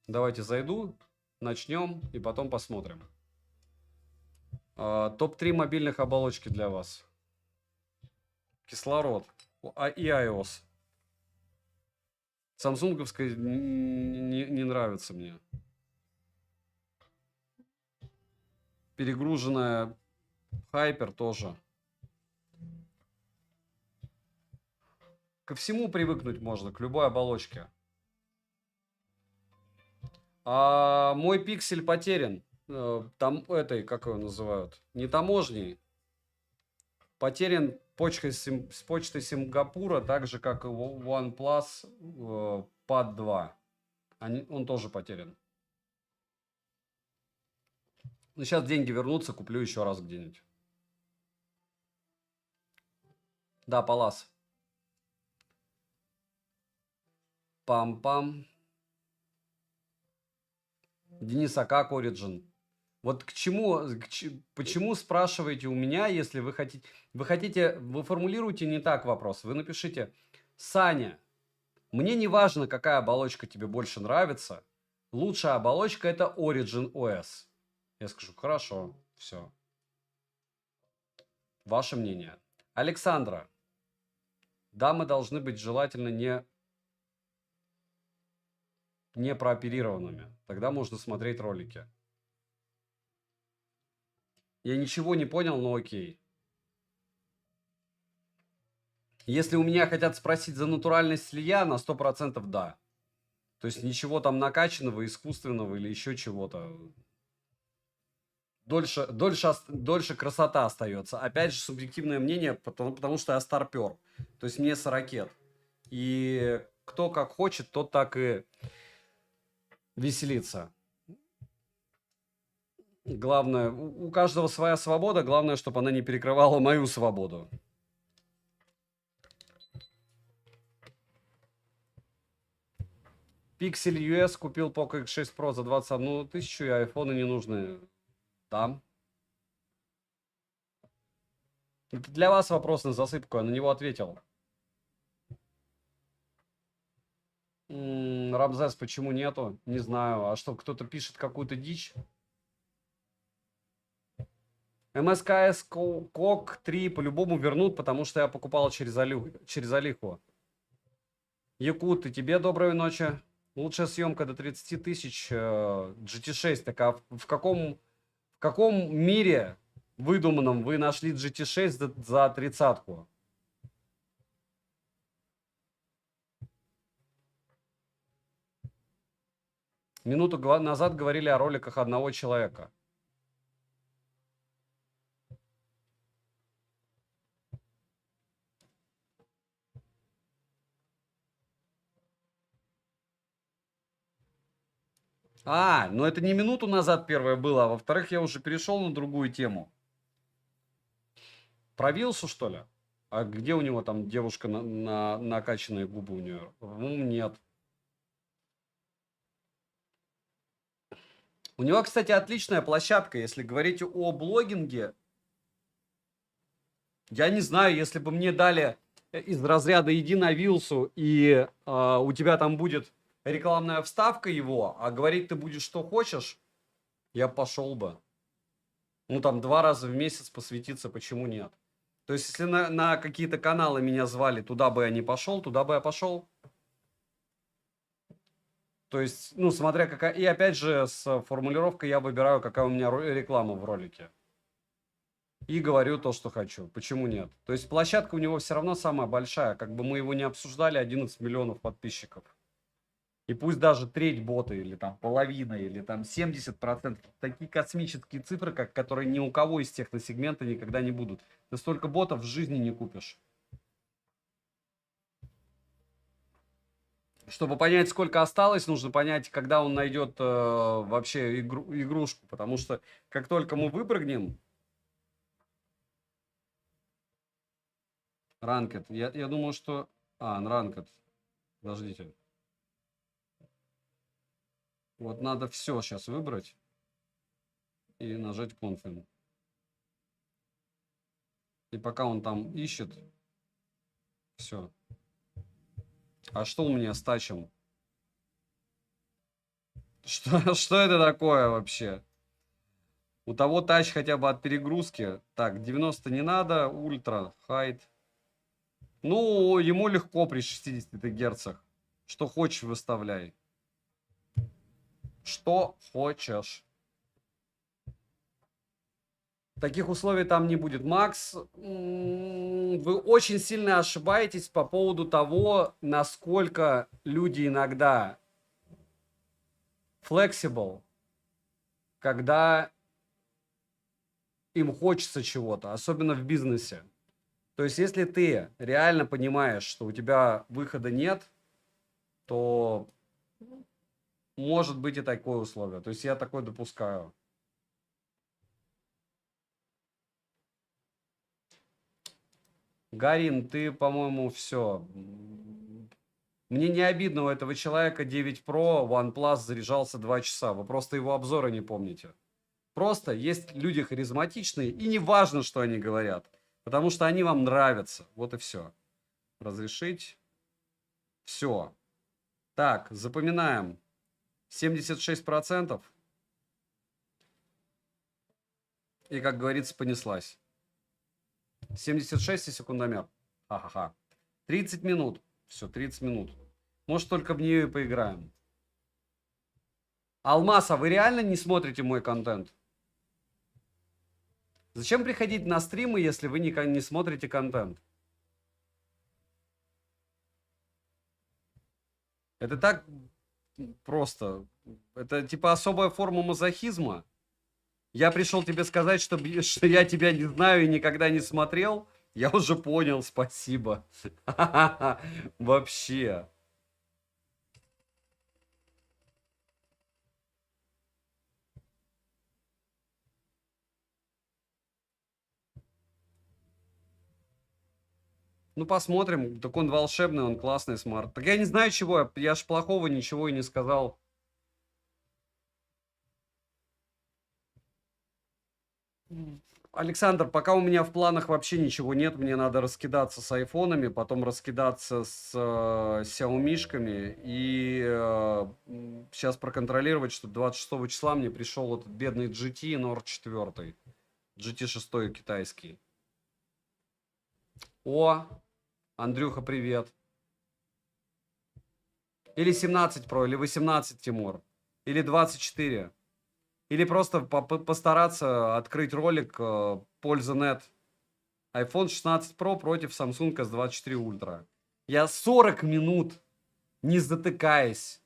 Давайте зайду, начнем и потом посмотрим. Топ-3 мобильных оболочки для вас. Кислород и iOS. Самсунговская не нравится мне. Перегруженная Hyper тоже. Ко всему привыкнуть можно, к любой оболочке. Мой пиксель потерян. Там как его называют? Не таможней. Потерян с почтой Сингапура, так же, как и OnePlus Pad 2. Он тоже потерян. Ну, сейчас деньги вернутся, куплю еще раз где-нибудь. Да, Палас. Пам-пам. Денис, а как Origin? Вот к чему, почему спрашиваете у меня, если вы формулируете не так вопрос. Вы напишите: Саня, мне не важно, какая оболочка тебе больше нравится. Лучшая оболочка это Origin OS. Я скажу: хорошо, все. Ваше мнение. Александра. Дамы должны быть желательно не прооперированными. Тогда можно смотреть ролики. Я ничего не понял, но окей. Если у меня хотят спросить за натуральность ли я, на 100% да. То есть ничего там накачанного, искусственного или еще чего-то. Дольше красота остается. Опять же, субъективное мнение, потому что я старпер. То есть мне 40. И кто как хочет, тот так и веселится. Главное, у каждого своя свобода. Главное, чтобы она не перекрывала мою свободу. Pixel US купил Poco X6 Pro за 21 тысячу, и айфоны не нужны. Да. Это для вас вопрос на засыпку, я на него ответил. Рамзес, почему нету? Не знаю. А что, кто-то пишет какую-то дичь? МСКС Кок 3 по-любому вернут, потому что я покупал через Алиху. Якут, и тебе доброй ночи. Лучшая съемка до 30 тысяч GT6. Так а в каком мире выдуманном вы нашли GT6 за 30-ку? Минуту назад говорили о роликах одного человека. Ну это не минуту назад первое было, а во-вторых, я уже перешел на другую тему. Про Вилсу, что ли? А где у него там девушка на накачанные губы у нее? Нет. У него, кстати, отличная площадка, если говорить о блогинге. Я не знаю, если бы мне дали из разряда «иди на Вилсу», и у тебя там будет рекламная вставка его, а говорить ты будешь что хочешь, я пошел бы. Ну, там 2 раза в месяц посвятиться, почему нет? То есть, если на какие-то каналы меня звали, туда бы я не пошел, туда бы я пошел. То есть, ну, смотря какая... И опять же, с формулировкой я выбираю, какая у меня реклама в ролике. И говорю то, что хочу. Почему нет? То есть, площадка у него все равно самая большая. Как бы мы его не обсуждали, 11 миллионов подписчиков. И пусть даже треть боты, или там половина, или там 70%. Такие космические цифры, которые ни у кого из техносегмента никогда не будут. Ты столько ботов в жизни не купишь. Чтобы понять, сколько осталось, нужно понять, когда он найдет вообще игрушку. Потому что как только мы выпрыгнем... Ранкет. Я думаю, что... ранкет. Подождите. Вот надо все сейчас выбрать и нажать Confirm. И пока он там ищет, все. А что у меня с тачем? Что это такое вообще? У того тач хотя бы от перегрузки. Так, 90 не надо, ультра, хайт. Ну, ему легко при 60 герцах. Что хочешь, выставляй. Что хочешь. Таких условий там не будет. Макс, вы очень сильно ошибаетесь по поводу того, насколько люди иногда flexible, когда им хочется чего-то, особенно в бизнесе. То есть, если ты реально понимаешь, что у тебя выхода нет, то может быть и такое условие. То есть, я такое допускаю. Гарин, ты, по-моему, все. Мне не обидно, у этого человека 9 Pro, OnePlus заряжался 2 часа. Вы просто его обзоры не помните. Просто есть люди харизматичные, и не важно, что они говорят, потому что они вам нравятся. Вот и все. Разрешить. Все. Так, запоминаем. 76%. И, как говорится, понеслась. 76 и секундомер. Ха-ха-ха. 30 минут. Все, 30 минут. Может, только в нее и поиграем. Алмаз, а вы реально не смотрите мой контент? Зачем приходить на стримы, если вы не смотрите контент? Это так просто. Это типа особая форма мазохизма. Я пришел тебе сказать, что я тебя не знаю и никогда не смотрел. Я уже понял, спасибо. Вообще. Ну, посмотрим. Так он волшебный, он классный смарт. Так я не знаю чего, я ж плохого ничего и не сказал. Александр, пока у меня в планах вообще ничего нет, мне надо раскидаться с айфонами, потом раскидаться с Xiaomi-шками и сейчас проконтролировать, что 26 числа мне пришел этот бедный GT Nord 4, GT 6 китайский. О, Андрюха, привет. Или 17 Pro, или 18, Тимур, или 24. Или просто постараться открыть ролик польза.нет. iPhone 16 Pro против Samsung S24 Ultra. Я 40 минут, не затыкаясь,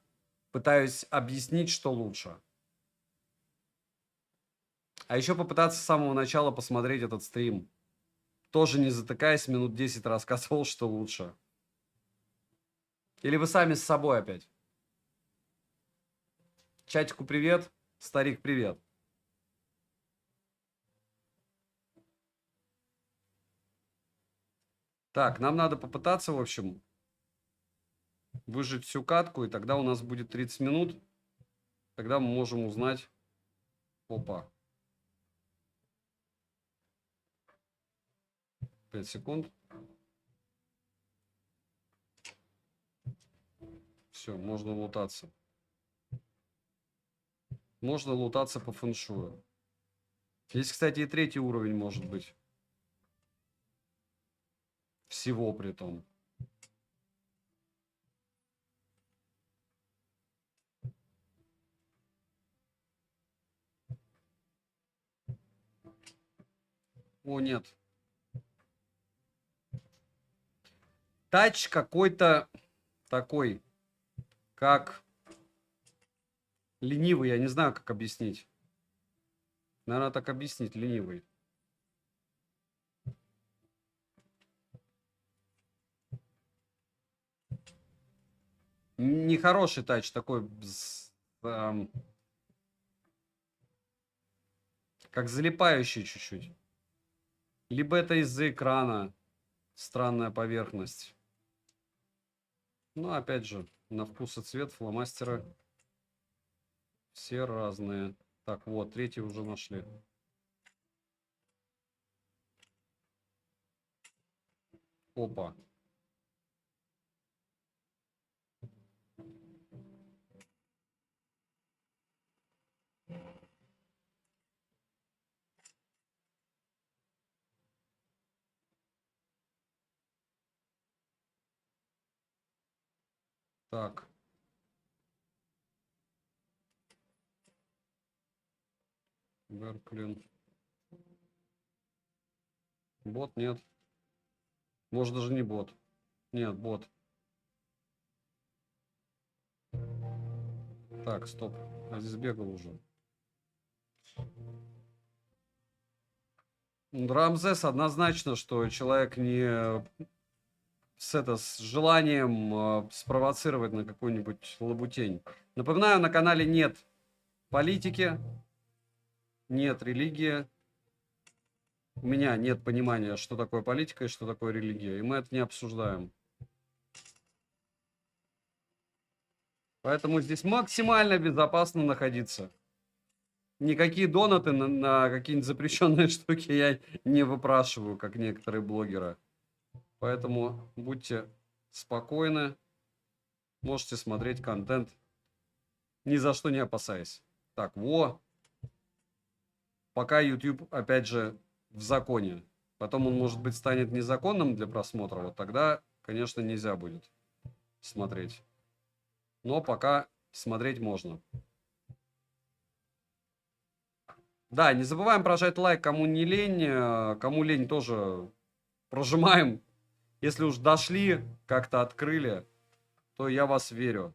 пытаюсь объяснить, что лучше. А еще попытаться с самого начала посмотреть этот стрим. Тоже не затыкаясь, минут 10 рассказывал, что лучше. Или вы сами с собой опять? Чатику привет, старик привет. Так, нам надо попытаться, в общем, выжать всю катку, и тогда у нас будет 30 минут. Тогда мы можем узнать... Опа. 5 секунд. Все, можно лутаться. Можно лутаться по фэншую. Здесь, кстати, и третий уровень может быть. Всего при том. О, нет. Тач какой-то такой, как ленивый. Я не знаю, как объяснить. Наверное, так объяснить, ленивый. Нехороший тач, такой, как залипающий чуть-чуть. Либо это из-за экрана странная поверхность. Ну, опять же, на вкус и цвет фломастеры все разные. Так, вот, третий уже нашли. Опа. Так. Берклин. Бот нет. Может, даже не бот. Нет, бот. Так, стоп. Я здесь бегал уже. Рамзес однозначно, что человек не с желанием спровоцировать на какую-нибудь лабутень. Напоминаю, на канале нет политики, нет религии. У меня нет понимания, что такое политика и что такое религия. И мы это не обсуждаем. Поэтому здесь максимально безопасно находиться. Никакие донаты на какие-нибудь запрещенные штуки я не выпрашиваю, как некоторые блогеры. Поэтому будьте спокойны. Можете смотреть контент, ни за что не опасаясь. Так, пока YouTube, опять же, в законе. Потом он, может быть, станет незаконным для просмотра. Вот тогда, конечно, нельзя будет смотреть. Но пока смотреть можно. Да, не забываем прожать лайк, кому не лень. Кому лень, тоже прожимаем. Если уж дошли, как-то открыли, то я вас верю.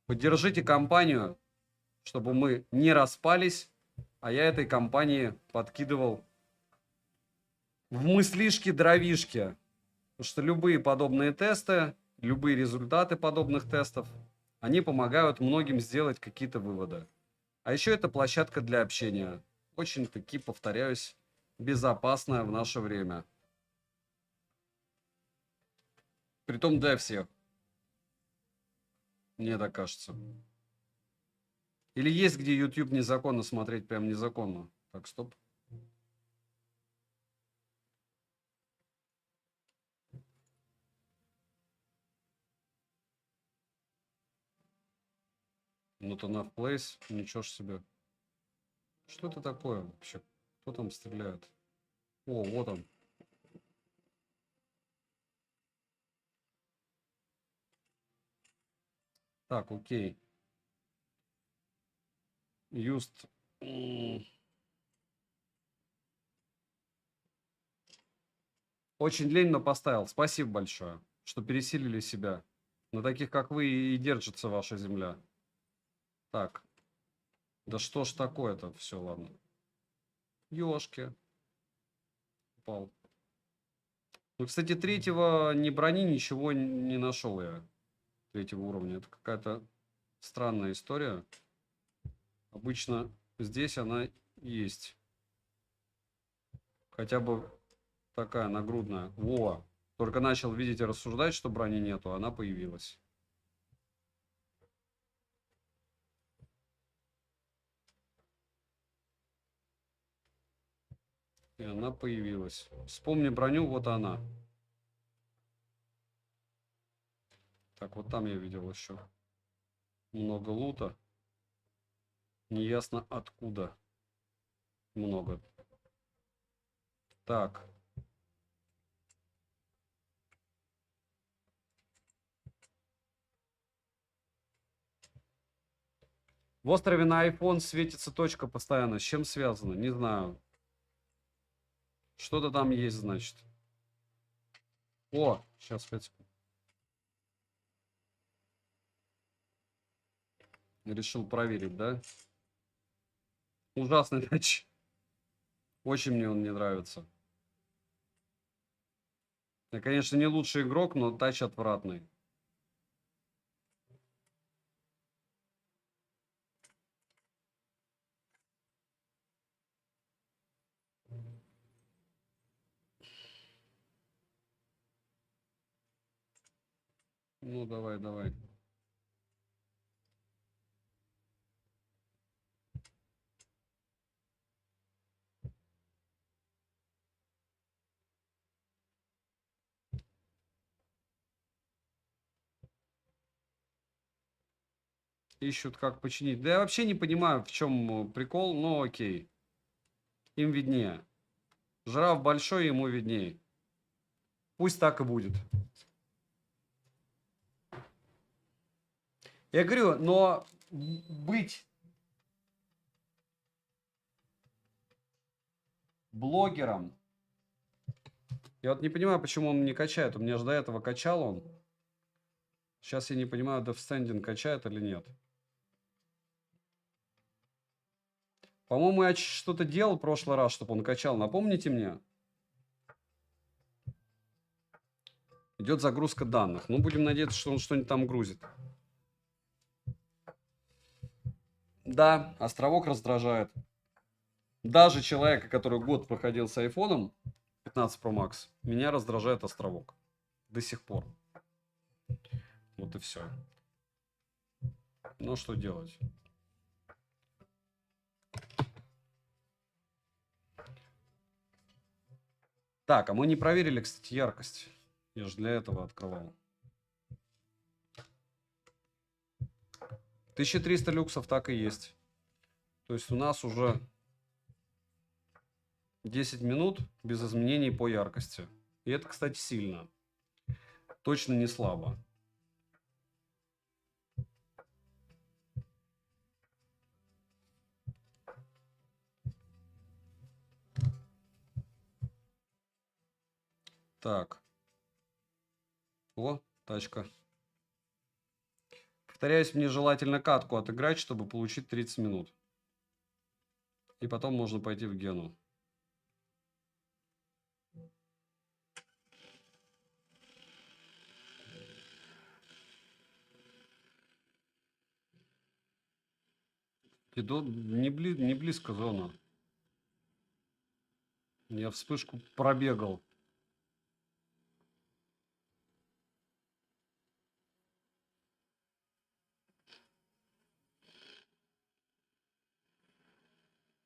Поддержите компанию, чтобы мы не распались, а я этой компании подкидывал в мыслишки-дровишки. Потому что любые подобные тесты, любые результаты подобных тестов, они помогают многим сделать какие-то выводы. А еще это площадка для общения. Очень-таки, повторяюсь, безопасная в наше время. Притом для всех. Мне так кажется. Или есть где YouTube незаконно смотреть, прям незаконно. Так, стоп. Not enough place. Ничего ж себе. Что это такое вообще? Кто там стреляет? О, вот он. Так, окей. Юст. Очень лень, но поставил. Спасибо большое, что пересилили себя. На таких, как вы, и держится ваша земля. Так. Да что ж такое-то? Все, ладно. Ёшки. Упал. Ну, кстати, третьего ни брони, ничего не нашел я. Третьего уровня. Это какая-то странная история. Обычно здесь она есть. Хотя бы такая нагрудная. Во! Только начал видеть и рассуждать, что брони нету, она появилась. И она появилась. Вспомни броню, вот она. Так, вот там я видел еще много лута. Неясно откуда много. Так. В острове на iPhone светится точка постоянно. С чем связано? Не знаю. Что-то там есть, значит. О, сейчас 5 секунд. Решил проверить, да? Ужасный тач. Очень мне он не нравится. Я, конечно, не лучший игрок, но тач отвратный. Ну, давай, давай. Ищут, как починить. Да я вообще не понимаю, в чем прикол, но окей. Им виднее. Жираф большой, ему виднее. Пусть так и будет. Я говорю, но быть блогером... Я вот не понимаю, почему он не качает. У меня же до этого качал он. Сейчас я не понимаю, Death Stranding качает или нет. По-моему, я что-то делал в прошлый раз, чтобы он качал. Напомните мне. Идет загрузка данных. Ну, будем надеяться, что он что-нибудь там грузит. Да, островок раздражает. Даже человека, который год проходил с айфоном 15 Pro Max, меня раздражает островок. До сих пор. Вот и все. Ну, что делать? Так, а мы не проверили, кстати, яркость. Я же для этого открывал. 1300 люксов так и есть. То есть у нас уже 10 минут без изменений по яркости. И это, кстати, сильно. Точно не слабо. Так. О, тачка. Повторяюсь, мне желательно катку отыграть, чтобы получить 30 минут. И потом можно пойти в Гену. Не близко зона. Я вспышку пробегал.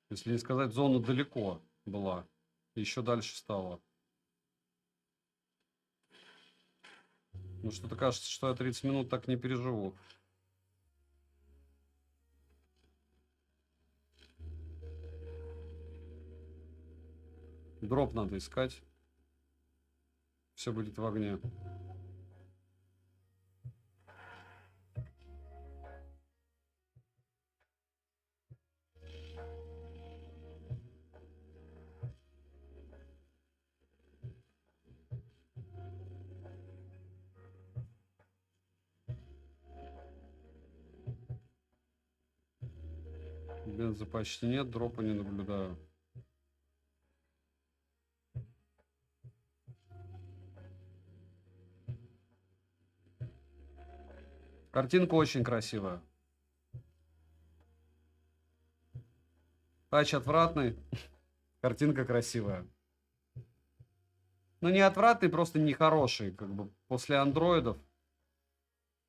Если не сказать, зона далеко была. Еще дальше стало. Ну, что-то кажется, что я 30 минут так не переживу. Дроп надо искать. Все будет в огне. Бенза почти нет, дропа не наблюдаю. Картинка очень красивая. Тач отвратный, картинка красивая. Ну, не отвратный, просто нехороший, как бы, после андроидов.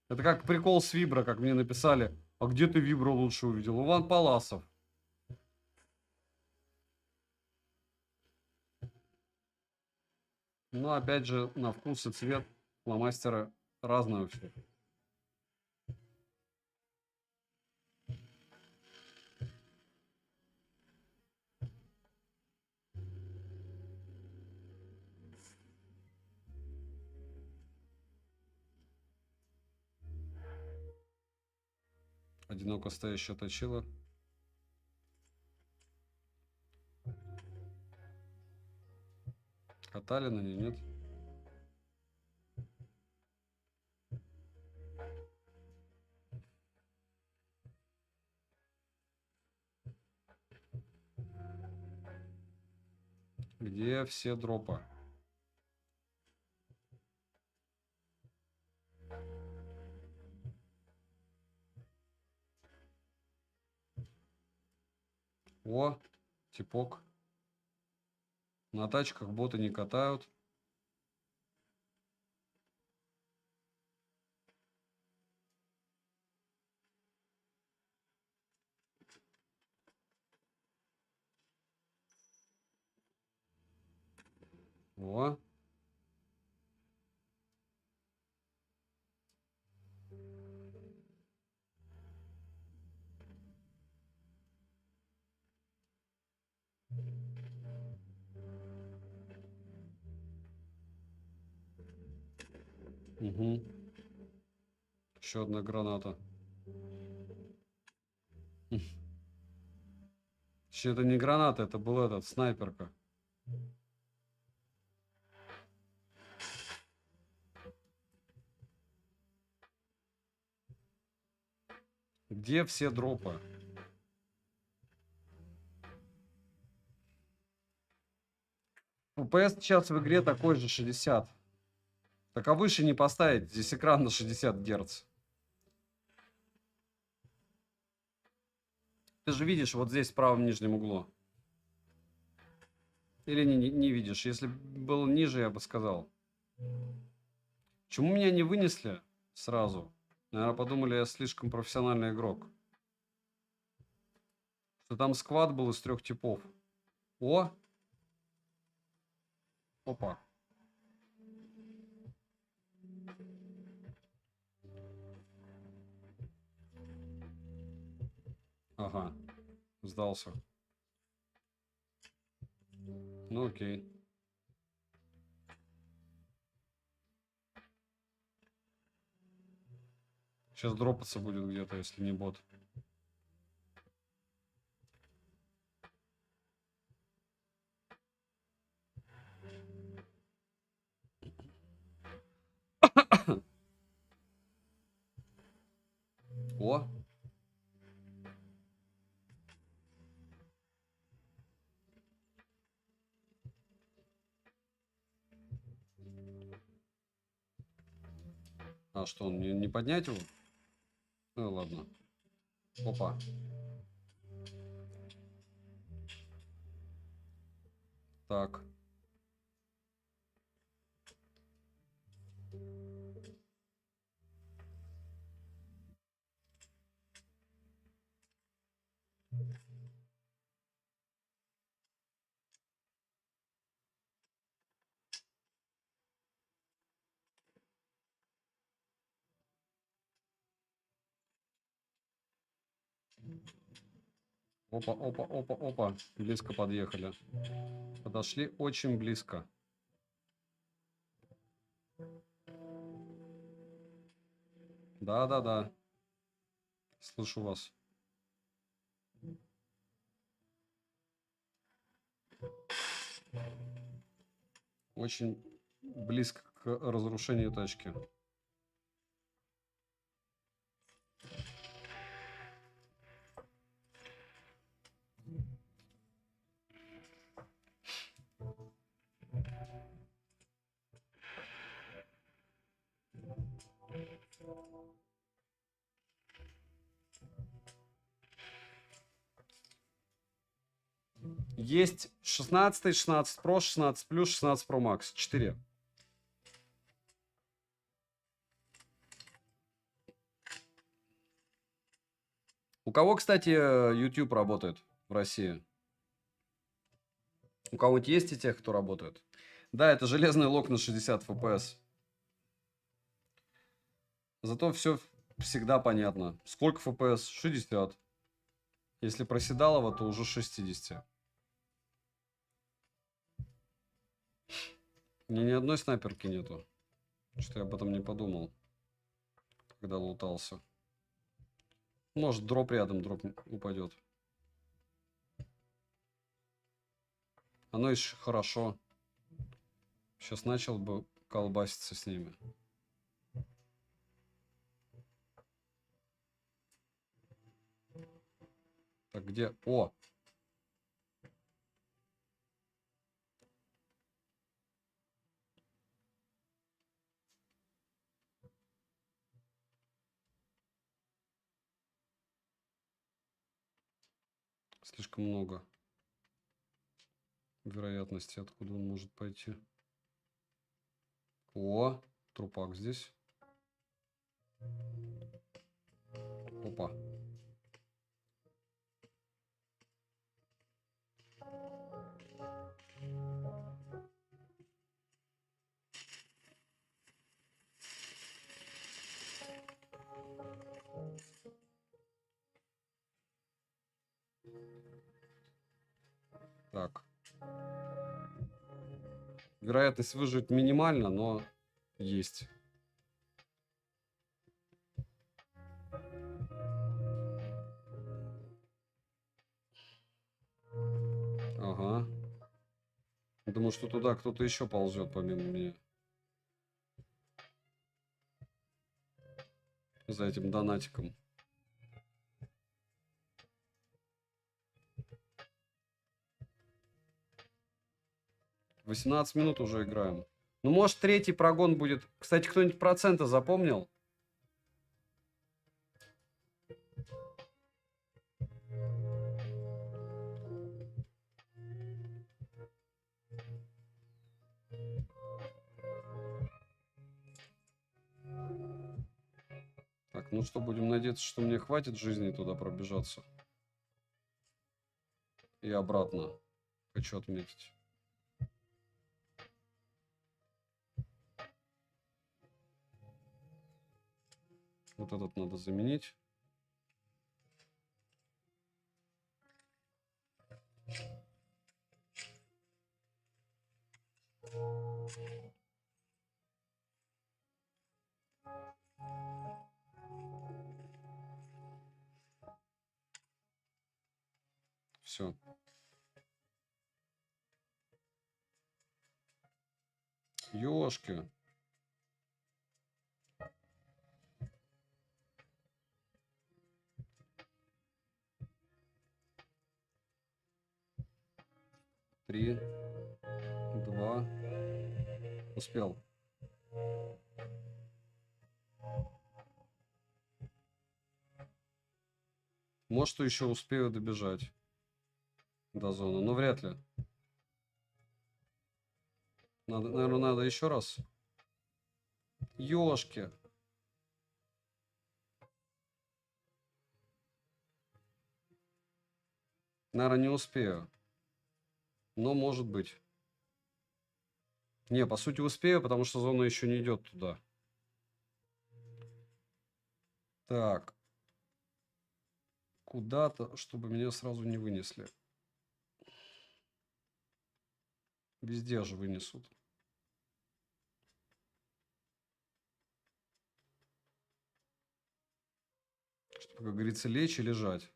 Это как прикол с Вибро, как мне написали. А где ты Вибро лучше увидел? У Ван Паласов. Ну, опять же, на вкус и цвет фломастера разное у всех. Одиноко стоящая точила. Катали на ней, нет? Где все дропы? О, типок. На тачках боты не катают. О. Угу. Еще одна граната. Еще это не граната, это был этот, снайперка. Где все дропы? FPS сейчас в игре такой же 60. Так а выше не поставить, здесь экран на 60 Гц. Ты же видишь вот здесь в правом нижнем углу. Или не видишь? Если было ниже, я бы сказал. Почему меня не вынесли сразу? Наверное, подумали, я слишком профессиональный игрок. Что там сквад был из 3 типов. О! Опа. Ага. Сдался. Ну окей. Сейчас дропаться будет где-то, если не бот. О. А что, он не поднять его? Ну ладно. Опа. Так. Опа, опа, опа, опа. Близко подъехали. Подошли очень близко. Да. Слышу вас. Очень близко к разрушению тачки. Есть 16, 16 Pro, 16 Plus, 16 Pro Max. 4. У кого, кстати, YouTube работает в России? У кого-нибудь есть и тех, кто работает? Да, это железный лог на 60 FPS. Зато все всегда понятно. Сколько FPS? 60. Если проседалово, то уже 60. Мне ни одной снайперки нету. Что я об этом не подумал, когда лутался. Может, дроп рядом, дроп упадет. Оно еще хорошо. Сейчас начал бы колбаситься с ними. Так, где? О! Слишком много вероятности, откуда он может пойти. О! Трупак здесь. Опа. Так. Вероятность выжить минимальна, но есть. Ага. Думаю, что туда кто-то еще ползет помимо меня. За этим донатиком. 18 минут уже играем. Ну, может, третий прогон будет. Кстати, кто-нибудь проценты запомнил? Так, ну что, будем надеяться, что мне хватит жизни туда пробежаться. И обратно. Хочу отметить. Вот этот надо заменить. Все. Ёшки. Три, два. Успел. Может, еще успею добежать до зоны, но вряд ли. Надо, наверное, надо еще раз. Ёшки. Наверное, не успею. Но может быть. Не, по сути успею, потому что зона еще не идет туда. Так. Куда-то, чтобы меня сразу не вынесли. Везде же вынесут. Чтобы, как говорится, лечь и лежать.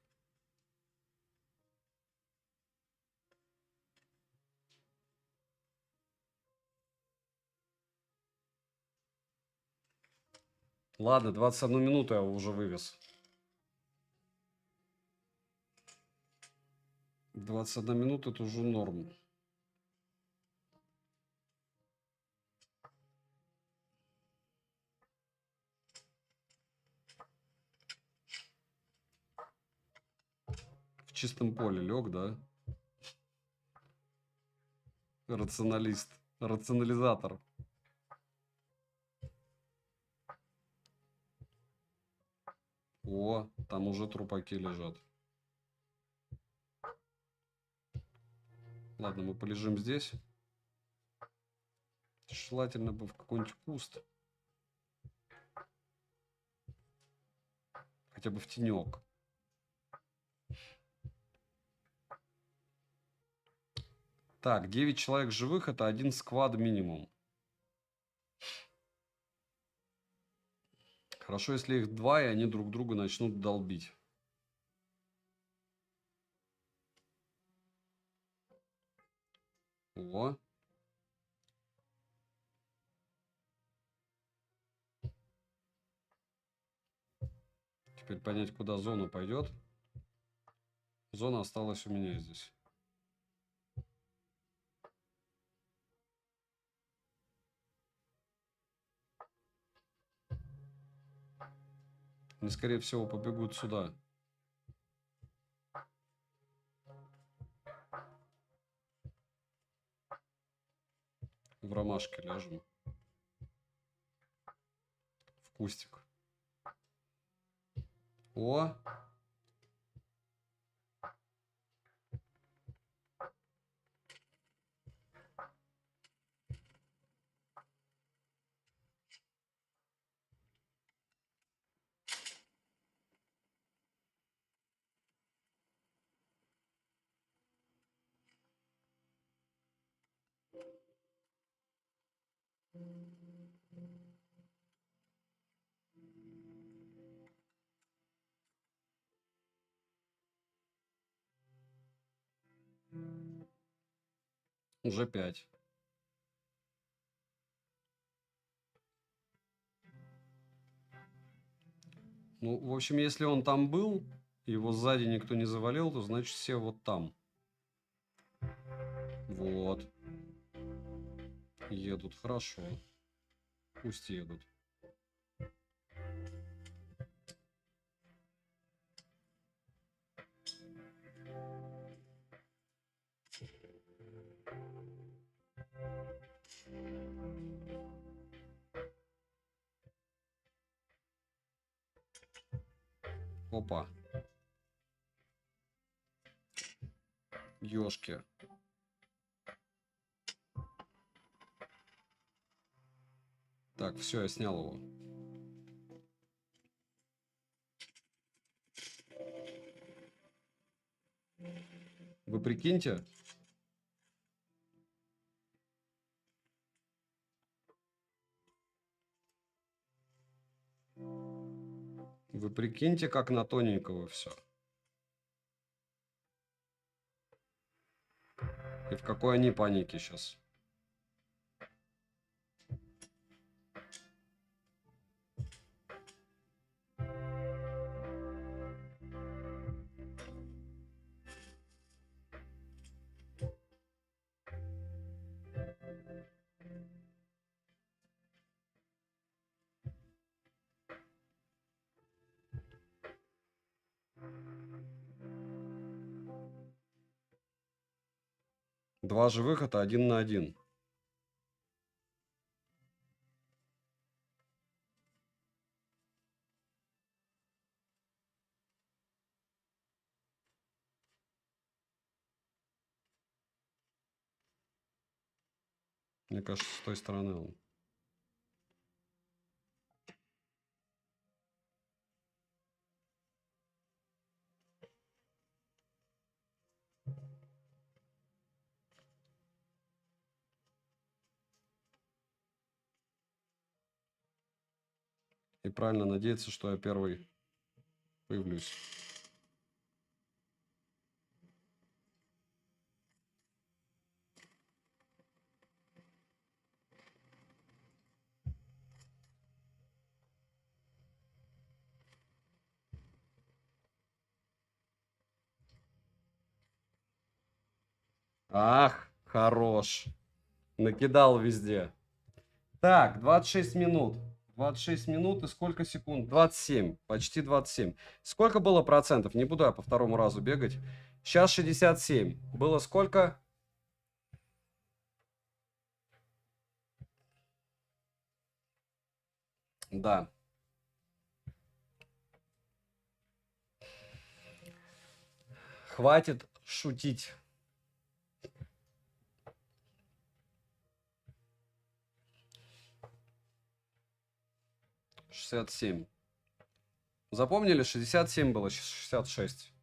Ладно, 21 минуту я уже вывез. 21 минута это уже норм. В чистом поле лег, да? Рационалист. Рационализатор. О, там уже трупаки лежат. Ладно, мы полежим здесь. Желательно бы в какой-нибудь куст. Хотя бы в тенек. Так, 9 человек живых, это один сквад минимум. Хорошо, если их 2, и они друг друга начнут долбить. О. Теперь понять, куда зона пойдет. Зона осталась у меня здесь. Они, скорее всего, побегут сюда. В ромашке ляжем. В кустик. О! Уже 5. Ну, в общем, если он там был, его сзади никто не завалил, то значит все вот там. Вот. Едут, хорошо. Пусть едут. Опа. Ёшки. Так, все, я снял его. Вы прикиньте. Вы прикиньте, как на тоненького все. И в какой они панике сейчас. Два живых — это 1 на 1. Мне кажется, с той стороны он. И правильно надеяться, что я первый появлюсь. Ах, хорош. Накидал везде. Так, 26 минут. 26 минут и сколько секунд? 27. Почти 27. Сколько было процентов? Не буду я по второму разу бегать. Сейчас 67. Было сколько? Да. Хватит шутить. «67». Запомнили? 67 было, 66.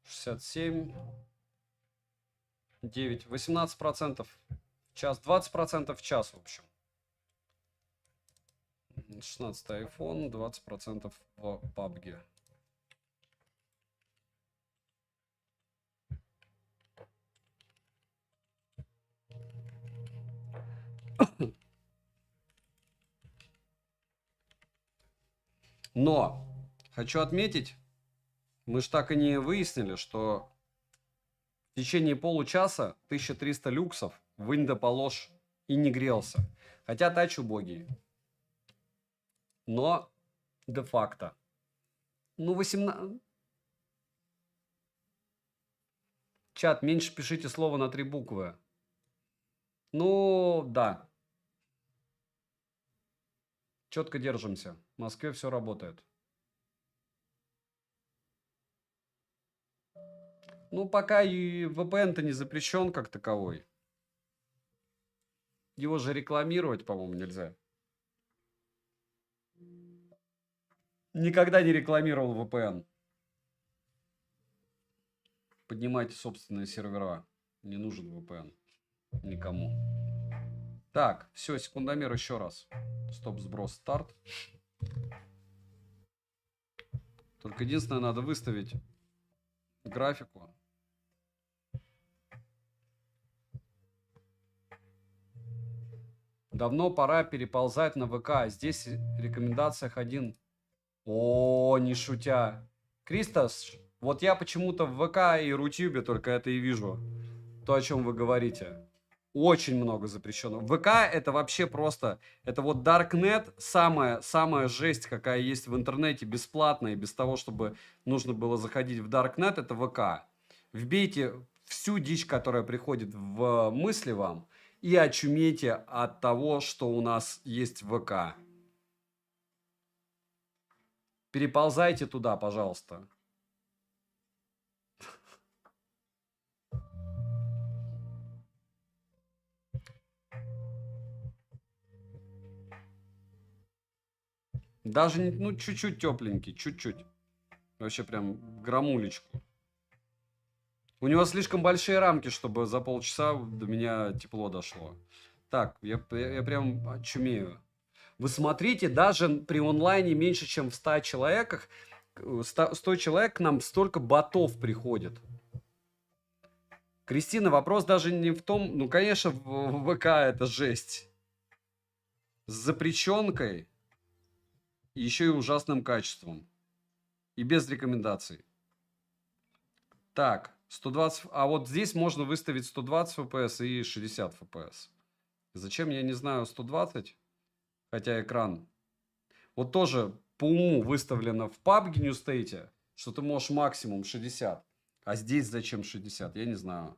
67. 9. 18% в час. 20% в час, в общем. 16 iPhone, 20% в PUBG. Но хочу отметить, мы ж так и не выяснили, что в течение получаса 1300 люксов вынь да положь и не грелся. Хотя тач убогий. Но де-факто. Ну, 18... Чат, меньше пишите слово на 3 буквы. Ну, да. Четко держимся. В Москве все работает. Ну, пока и VPN-то не запрещен как таковой. Его же рекламировать, по-моему, нельзя. Никогда не рекламировал VPN. Поднимайте собственные сервера. Не нужен VPN. Никому. Так, все, секундомер еще раз. Стоп, сброс, старт. Только единственное, надо выставить графику. Давно пора переползать на ВК. Здесь в рекомендациях один. О, не шутя. Кристос, вот я почему-то в ВК и Рутюбе только это и вижу. То, о чем вы говорите. Очень много запрещено. ВК это вообще просто... Это вот Darknet, самая жесть, какая есть в интернете, бесплатная, без того, чтобы нужно было заходить в Darknet, это ВК. Вбейте всю дичь, которая приходит в мысли вам, и очумейте от того, что у нас есть в ВК. Переползайте туда, пожалуйста. Даже, ну, чуть-чуть тепленький, чуть-чуть. Вообще прям грамулечку. У него слишком большие рамки, чтобы за полчаса до меня тепло дошло. Так, я прям очумею. Вы смотрите, даже при онлайне меньше, чем в 100 человеках, 100 человек к нам столько ботов приходит. Кристина, вопрос даже не в том, ну, конечно, в ВК это жесть. С запрещенкой, и еще и ужасным качеством. И без рекомендаций. Так, 120, а вот здесь можно выставить 120 FPS и 60 FPS. Зачем, я не знаю, 120, хотя экран. Вот тоже по уму выставлено в PUBG New State, что ты можешь максимум 60. А здесь зачем 60, я не знаю.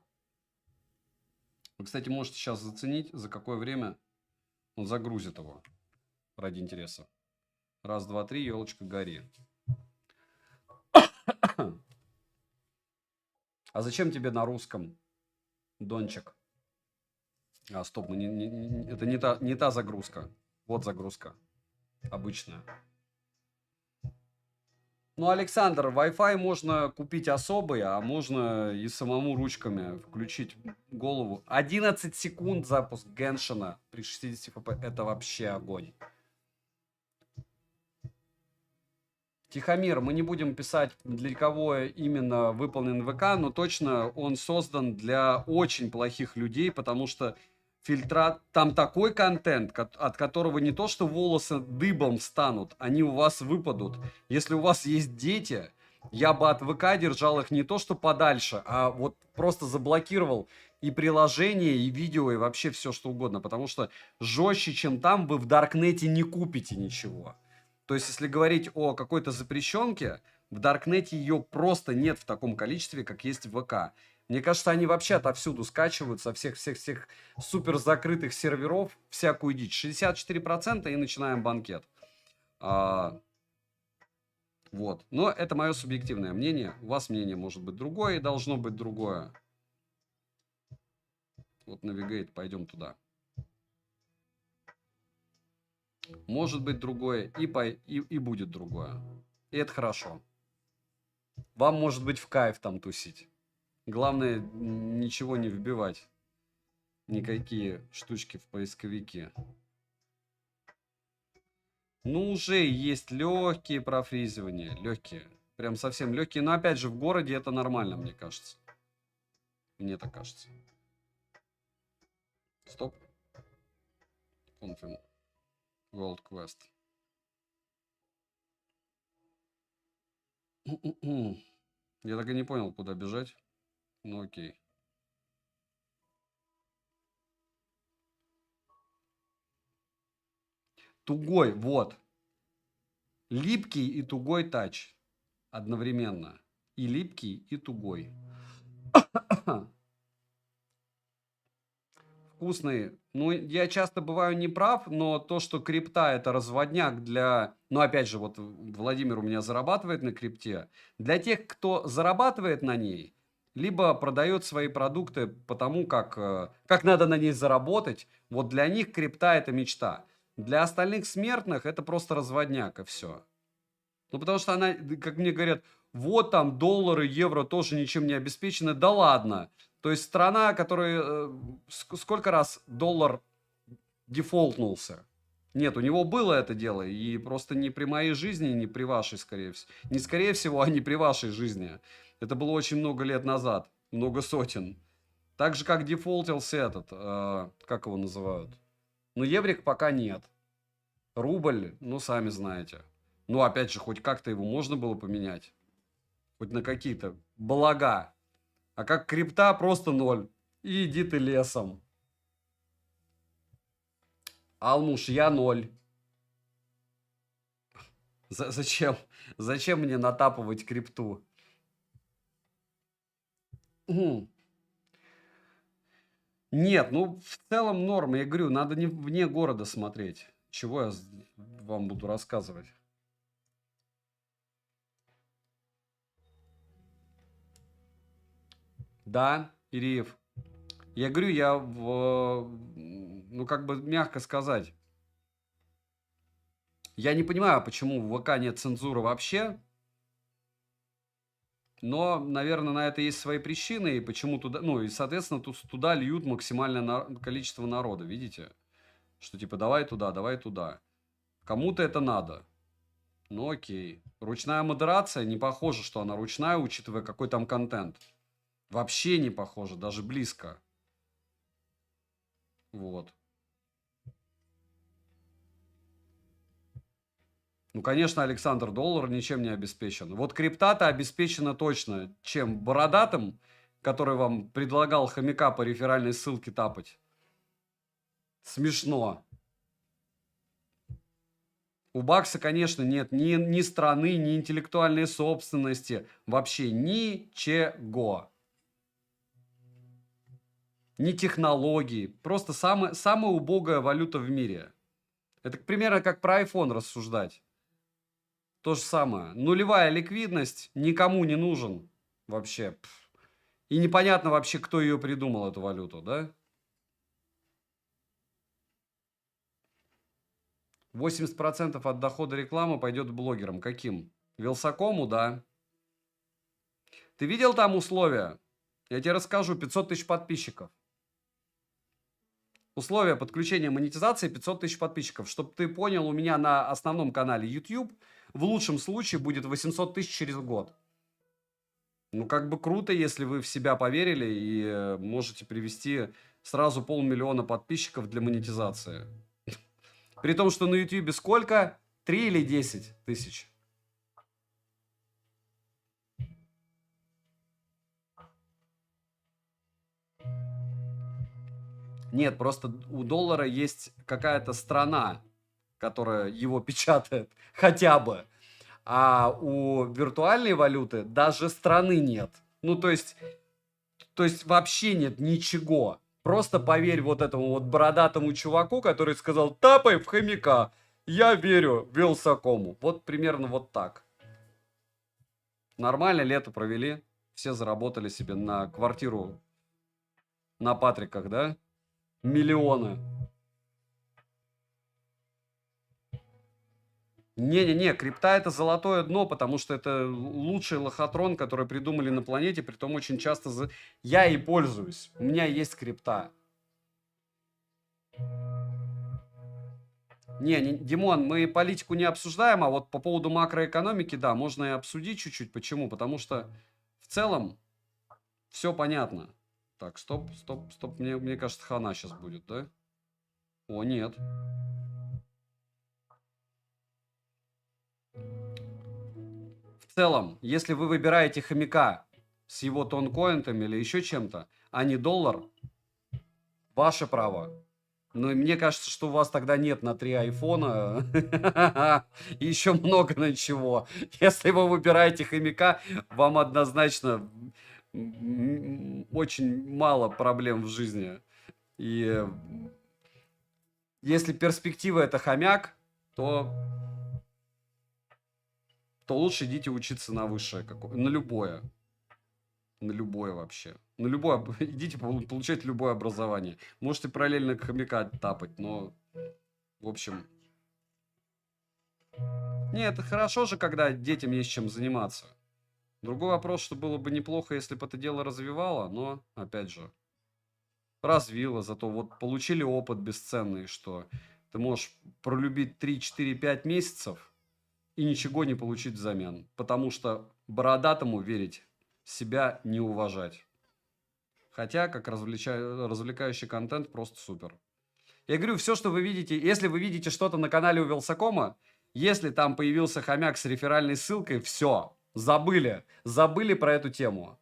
Вы, кстати, можете сейчас заценить, за какое время он загрузит его. Ради интереса. Раз, два, три, елочка, гори. А зачем тебе на русском, Дончик? А, стоп, это не та загрузка. Вот загрузка. Обычная. Ну, Александр, Wi-Fi можно купить особый, а можно и самому ручками включить голову. 11 секунд запуск Геншина при 60 FPS. Это вообще огонь. Тихомир, мы не будем писать, для кого именно выполнен ВК, но точно он создан для очень плохих людей, потому что фильтра... Там такой контент, от которого не то, что волосы дыбом станут, они у вас выпадут. Если у вас есть дети, я бы от ВК держал их не то, что подальше, а вот просто заблокировал и приложение, и видео, и вообще все, что угодно. Потому что жестче, чем там, вы в Даркнете не купите ничего. То есть, если говорить о какой-то запрещенке, в Даркнете ее просто нет в таком количестве, как есть в ВК. Мне кажется, они вообще отовсюду скачивают, со всех супер закрытых серверов, всякую дичь. 64% и начинаем банкет. Вот. Но это мое субъективное мнение. У вас мнение может быть другое и должно быть другое. Вот Navigate, пойдем туда. Может быть другое и будет другое. И это хорошо. Вам может быть в кайф там тусить. Главное, ничего не вбивать. Никакие штучки в поисковике. Ну, уже есть легкие профризивания. Легкие. Прям совсем легкие. Но опять же, в городе это нормально, мне кажется. Мне так кажется. Стоп. Confirm. World Quest. Я так и не понял, куда бежать. Ну окей. Тугой, вот. Липкий и тугой тач. Одновременно. И липкий, и тугой. Вкусный. Ну, я часто бываю неправ, но то, что крипта это разводняк для... Ну, опять же, вот Владимир у меня зарабатывает на крипте. Для тех, кто зарабатывает на ней, либо продает свои продукты потому, как надо на ней заработать, вот для них крипта это мечта. Для остальных смертных это просто разводняк, и все. Ну, потому что она, как мне говорят, вот там доллары, евро тоже ничем не обеспечены. Да ладно. То есть страна, которая... сколько раз доллар дефолтнулся? Нет, у него было это дело. И просто не при моей жизни, не при вашей, скорее всего. Не скорее всего, а не при вашей жизни. Это было очень много лет назад. Много сотен. Так же, как дефолтился этот... как его называют? Ну, еврик пока нет. Рубль, ну, сами знаете. Ну, опять же, хоть как-то его можно было поменять. Хоть на какие-то блага. А как крипта просто ноль. И иди ты лесом. Алмуш, я ноль. Зачем? Зачем мне натапывать крипту? Нет, ну в целом норм. Я говорю, надо не вне города смотреть. Чего я вам буду рассказывать? Да, Ириев. Я говорю, ну как бы мягко сказать. Я не понимаю, почему в ВК нет цензуры вообще. Но, наверное, на это есть свои причины, и почему туда, ну, и, соответственно, туда льют максимальное количество народа, видите? Что типа давай туда, давай туда. Кому-то это надо. Ну окей. Ручная модерация, не похоже, что она ручная, учитывая какой там контент. Вообще не похоже, даже близко. Вот. Ну, конечно, Александр, доллар ничем не обеспечен. Вот крипта-то обеспечена точно. Чем? Бородатым, который вам предлагал хомяка по реферальной ссылке тапать. Смешно. У Бакса, конечно, нет ни страны, ни интеллектуальной собственности. Вообще ничего. Ни технологий. Просто самая убогая валюта в мире. Это примерно как про iPhone рассуждать. То же самое. Нулевая ликвидность никому не нужен вообще. И непонятно вообще, кто ее придумал, эту валюту, да? 80% от дохода рекламы пойдет блогерам. Каким? Вилсакому, да. Ты видел там условия? Я тебе расскажу. 500 тысяч подписчиков. Условия подключения монетизации 500 тысяч подписчиков. Чтобы ты понял, у меня на основном канале YouTube в лучшем случае будет 800 тысяч через год. Ну, как бы круто, если вы в себя поверили и можете привести сразу 500 000 подписчиков для монетизации. При том, что на YouTube сколько? 3 или 10 тысяч? Нет, просто у доллара есть какая-то страна, которая его печатает, хотя бы. А у виртуальной валюты даже страны нет. Ну, то есть вообще нет ничего. Просто поверь вот этому вот бородатому чуваку, который сказал: тапай в хомяка. Я верю Вилсакому. Вот примерно вот так. Нормально лето провели. Все заработали себе на квартиру на Патриках, да? Миллионы. Не-не-не, крипта это золотое дно, потому что это лучший лохотрон, который придумали на планете, притом очень часто я и пользуюсь. У меня есть крипта. Не, Димон, мы политику не обсуждаем, а вот по поводу макроэкономики, да, можно и обсудить чуть-чуть. Почему? Потому что в целом все понятно. Так, стоп, стоп, стоп. Мне кажется, хана сейчас будет, да? О, нет. В целом, если вы выбираете хомяка с его тонкоинтами или еще чем-то, а не доллар, ваше право. Но мне кажется, что у вас тогда нет на 3 айфона и еще много на чего. Если вы выбираете хомяка, вам однозначно очень мало проблем в жизни. И если перспектива это хомяк, то лучше идите учиться на высшее, на любое. На любое вообще. На любое. Идите получать любое образование. Можете параллельно хомяка тапать, но... В общем... Не, это хорошо же, когда детям есть чем заниматься. Другой вопрос, что было бы неплохо, если бы это дело развивало, но, опять же, развило. Зато вот получили опыт бесценный, что ты можешь пролюбить 3, 4, 5 месяцев и ничего не получить взамен. Потому что бородатому верить, себя не уважать. Хотя, как развлекающий контент, просто супер. Я говорю, все, что вы видите, если вы видите что-то на канале у Вилсакома, если там появился хомяк с реферальной ссылкой, все, забыли про эту тему.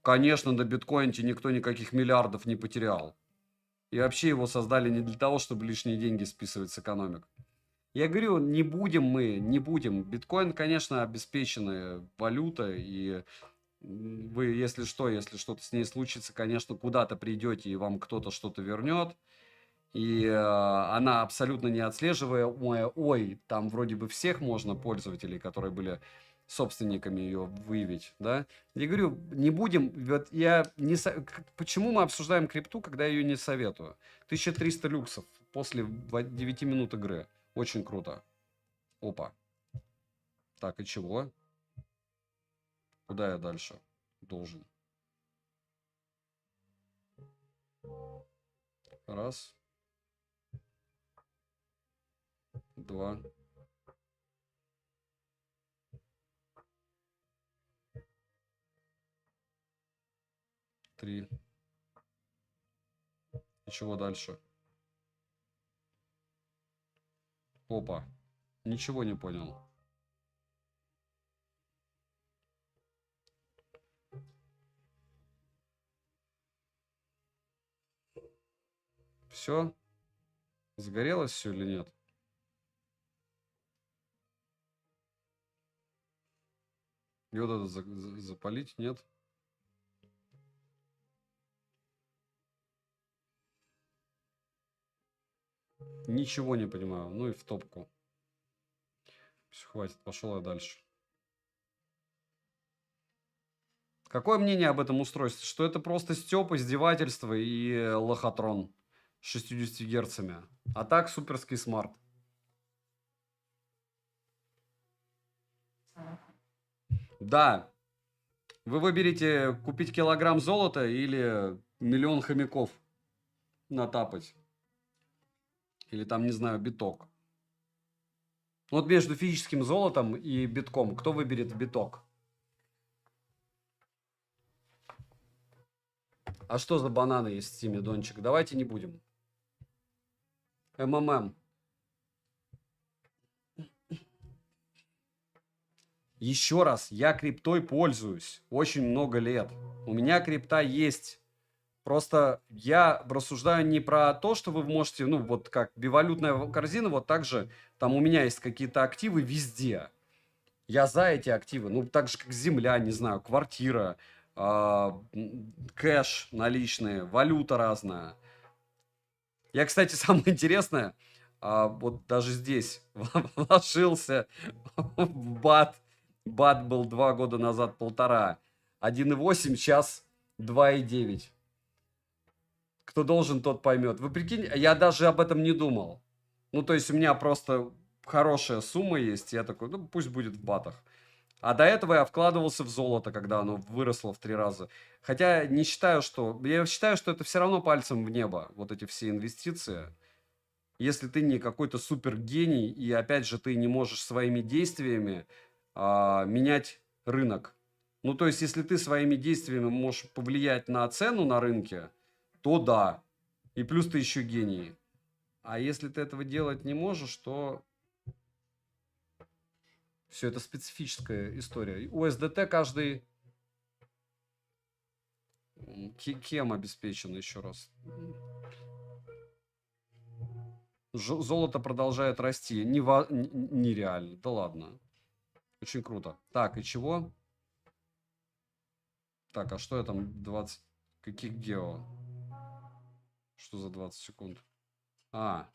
Конечно, на биткоине никто никаких миллиардов не потерял. И вообще его создали не для того, чтобы лишние деньги списывать с экономик. Я говорю, не будем. Биткоин, конечно, обеспеченная валюта, и вы, если что-то с ней случится, конечно, куда-то придете, и вам кто-то что-то вернет. И она абсолютно не отслеживая, ой, там вроде бы всех можно, пользователей, которые были собственниками ее, выявить, да. Я говорю, не будем, вот я не... Почему мы обсуждаем крипту, когда я ее не советую? 1300 люксов после 9 минут игры. Очень круто. Опа. Так, и чего? Куда я дальше должен? Раз. Два. Три. И чего дальше? Опа. Ничего не понял. Все? Загорелось все или нет? И вот это запалить? Нет? Ничего не понимаю. Ну и в топку. Все, хватит. Пошел я дальше. Какое мнение об этом устройстве? Что это просто стёб, издевательство и лохотрон с 60 герцами. А так суперский смарт. Да. Вы выберете купить килограмм золота или миллион хомяков натапать. Или там, не знаю, биток. Вот между физическим золотом и битком. Кто выберет биток? А что за бананы есть в Стиме, Дончик? Давайте не будем. МММ. Еще раз, я криптой пользуюсь очень много лет. У меня крипта есть. Просто я рассуждаю не про то, что вы можете, ну, вот как бивалютная корзина, вот так же, там у меня есть какие-то активы везде. Я за эти активы, ну, так же, как земля, не знаю, квартира, кэш наличные, валюта разная. Я, кстати, самое интересное, вот даже здесь вложился в бат. Бат был 2 года назад 1,5. 1,8, сейчас 2,9. Кто должен, тот поймет. Вы прикинь, я даже об этом не думал. Ну, то есть у меня просто хорошая сумма есть. Я такой, ну, пусть будет в батах. А до этого я вкладывался в золото, когда оно выросло в 3 раза. Хотя не считаю, что... Я считаю, что это все равно пальцем в небо, вот эти все инвестиции. Если ты не какой-то супер гений, и опять же ты не можешь своими действиями менять рынок. Ну, то есть, если ты своими действиями можешь повлиять на цену на рынке, то да. И плюс ты еще гений. А если ты этого делать не можешь, то все это специфическая история. У СДТ каждый кем обеспечен еще раз? Золото продолжает расти. Нереально. Да ладно. Очень круто. Так, и чего? Так, а что я там 20... Каких гео? Что за 20 секунд? А,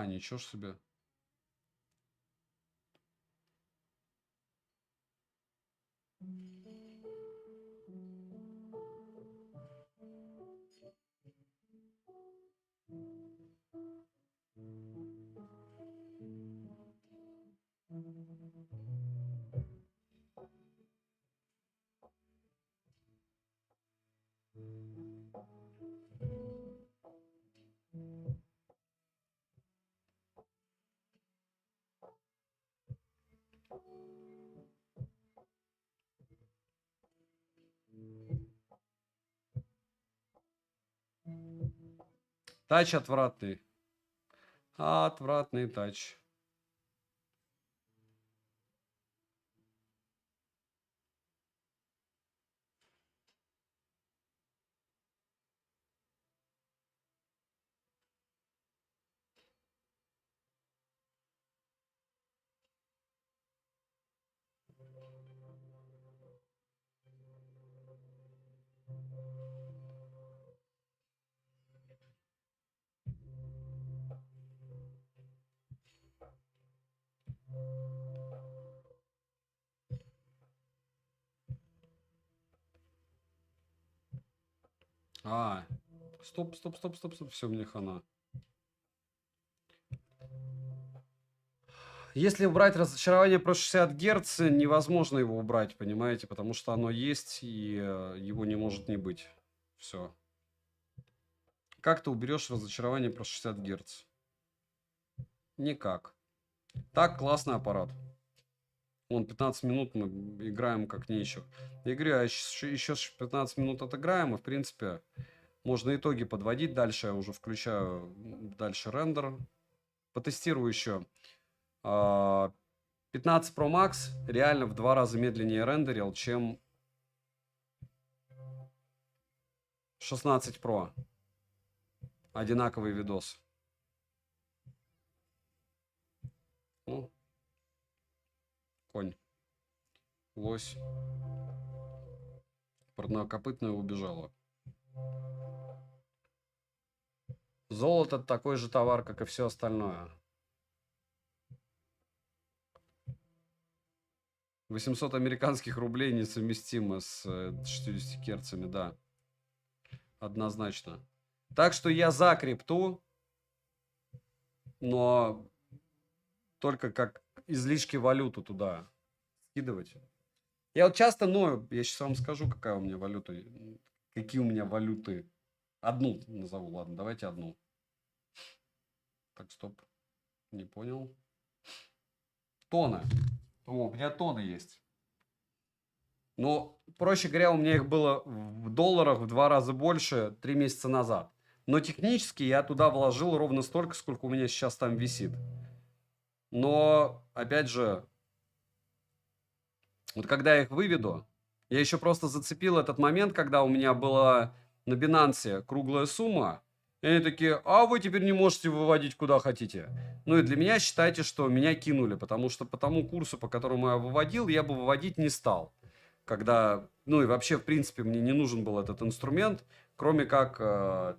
ничего ж себе. Тач отвратный. Отвратный тач. А, стоп, стоп, стоп, стоп, стоп. Все, мне хана. Если убрать разочарование про 60 Гц, невозможно его убрать, понимаете? Потому что оно есть, и его не может не быть. Все. Как ты уберешь разочарование про 60 Гц? Никак. Так, классный аппарат. Вон, 15 минут мы играем как нечего. Я говорю, а еще 15 минут отыграем, и, в принципе, можно итоги подводить. Дальше я уже включаю дальше рендер. Потестирую еще. 15 Pro Max реально в 2 раза медленнее рендерил, чем 16 Pro. Одинаковый видос. Ну, конь. Лось. Парнокопытная убежала. Золото такой же товар, как и все остальное. 800 американских рублей несовместимо с 60 герцами, да. Однозначно. Так что я за крипту, но только как излишки валюту туда скидывать. Я вот часто ною, я сейчас вам скажу, какая у меня валюта, какие у меня валюты. Одну назову, ладно, давайте одну. Так, стоп, не понял. Тоны. О, у меня тоны есть. Но, проще говоря, у меня их было в долларах в 2 раза больше 3 месяца назад. Но технически я туда вложил ровно столько, сколько у меня сейчас там висит. Но, опять же, вот когда я их выведу, я еще просто зацепил этот момент, когда у меня была на Binance круглая сумма. И они такие, а вы теперь не можете выводить куда хотите. Ну и для меня считайте, что меня кинули, потому что по тому курсу, по которому я выводил, я бы выводить не стал. Когда, ну и вообще, в принципе, мне не нужен был этот инструмент, кроме как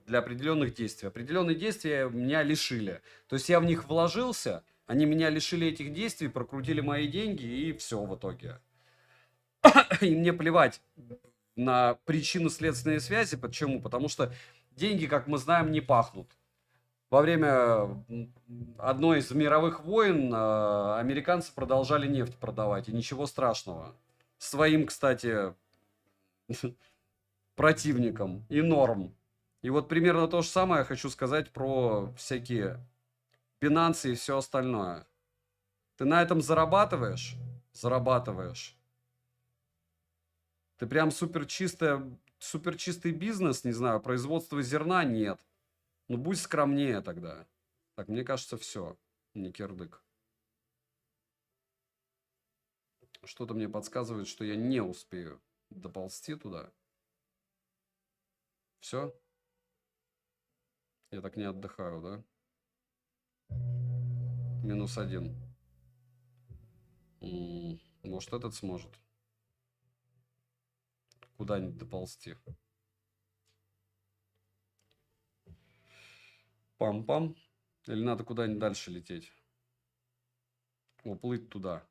для определенных действий. Определенные действия меня лишили. То есть я в них вложился, они меня лишили этих действий, прокрутили мои деньги и все в итоге. И мне плевать на причинно-следственные связи. Почему? Потому что деньги, как мы знаем, не пахнут. Во время одной из мировых войн американцы продолжали нефть продавать, и ничего страшного. Своим, кстати, противникам и норм. И вот примерно то же самое я хочу сказать про всякие Binance и все остальное. Ты на этом зарабатываешь? Зарабатываешь. Ты прям супер чистый бизнес, не знаю, производство зерна нет. Ну будь скромнее тогда. Так, мне кажется, все. Не кирдык. Что-то мне подсказывает, что я не успею доползти туда. Все? Я так не отдыхаю, да? -1. Может, этот сможет куда-нибудь доползти. Пам-пам. Или надо куда-нибудь дальше лететь? Уплыть туда.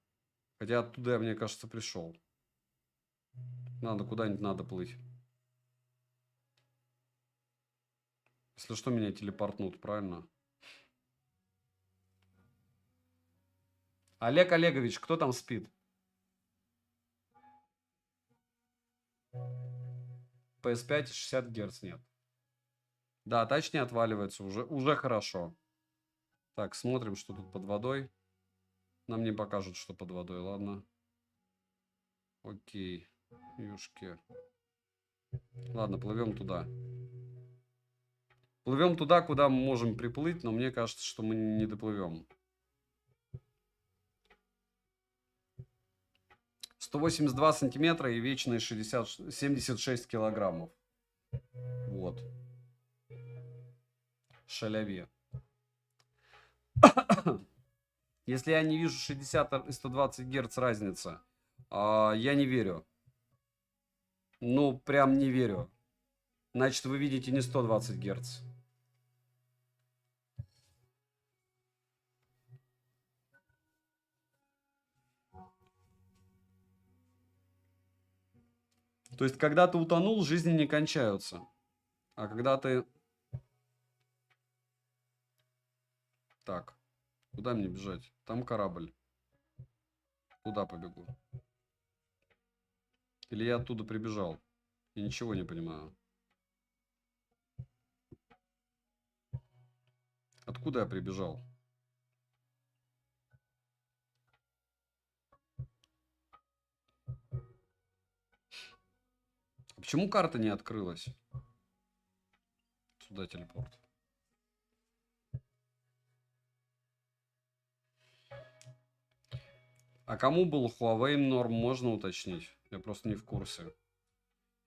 Хотя оттуда я, мне кажется, пришел. Надо куда-нибудь надо плыть. Если что, меня телепортнут, правильно? Олег Олегович, кто там спит? PS5 и 60 Гц нет. Да, тач не отваливается, уже хорошо. Так, смотрим, что тут под водой. Нам не покажут, что под водой, ладно. Окей, юшки. Ладно, плывем туда. Плывем туда, куда мы можем приплыть, но мне кажется, что мы не доплывем. 182 сантиметра и вечные 76 килограммов. Вот. Шаляве. Если я не вижу 60 и 120 Гц разница, я не верю. Ну, прям не верю. Значит, вы видите не 120 Гц. То есть, когда ты утонул, жизни не кончаются. А когда ты... Так. Куда мне бежать? Там корабль. Куда побегу? Или я оттуда прибежал? Я ничего не понимаю. Откуда я прибежал? Почему карта не открылась? Сюда телепорт. А кому был Huawei норм, можно уточнить? Я просто не в курсе.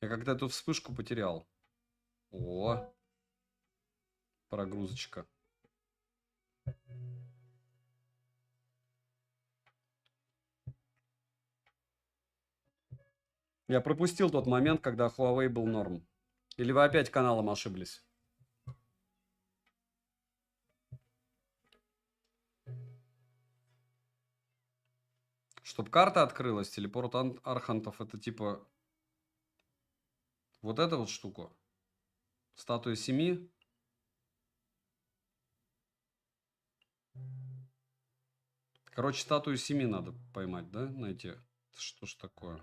Я когда эту вспышку потерял. О, прогрузочка. Я пропустил тот момент, когда Huawei был норм. Или вы опять каналом ошиблись? Чтоб карта открылась, телепорт архантов, это типа вот эта вот штука. Статуя 7. Короче, статую 7 надо поймать, да? Найти. Что ж такое?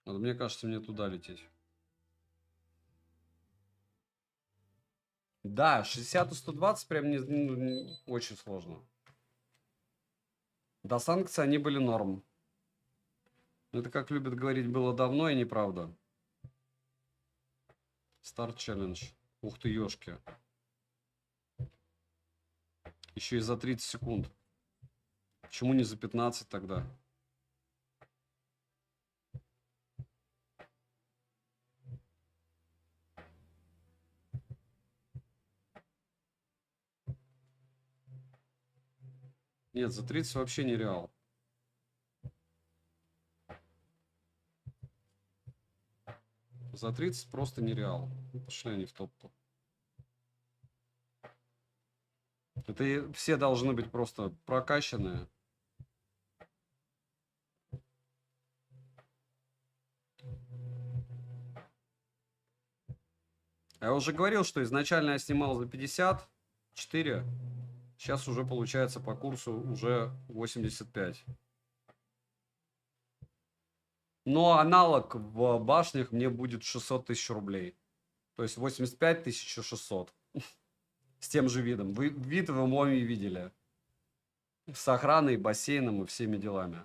Вот мне кажется, мне туда лететь. Да, 60 и 120 прям очень сложно. До санкций они были норм. Это, как любят говорить, было давно и неправда. Старт челлендж. Ух ты, ёшки. Еще и за 30 секунд. Почему не за 15 тогда? Нет, за 30 вообще нереал. За 30 просто нереал. Пошли они в топку. Это все должны быть просто прокачанные. Я уже говорил, что изначально я снимал за 54. Сейчас уже получается по курсу уже 85. Но аналог в башнях мне будет 600 тысяч рублей. То есть 85 600. С тем же видом. Вид вы мой видели. С охраной, бассейном и всеми делами.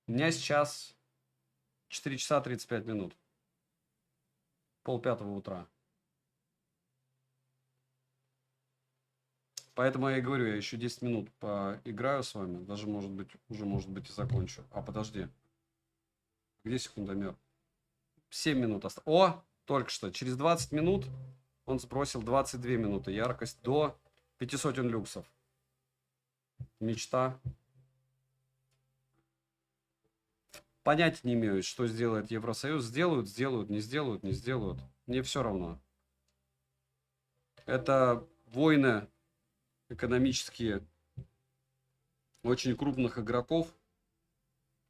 У меня сейчас 4 часа 35 минут. 4:30 утра. Поэтому я и говорю, я еще 10 минут поиграю с вами. Даже, может быть, уже, может быть, и закончу. А, подожди. Где секундомер? 7 минут осталось. О, только что. Через 20 минут он сбросил 22 минуты. Яркость до 500 люксов. Мечта. Понятия не имею, что сделает Евросоюз. Сделают, сделают, не сделают, не сделают. Мне все равно. Это войны экономические очень крупных игроков.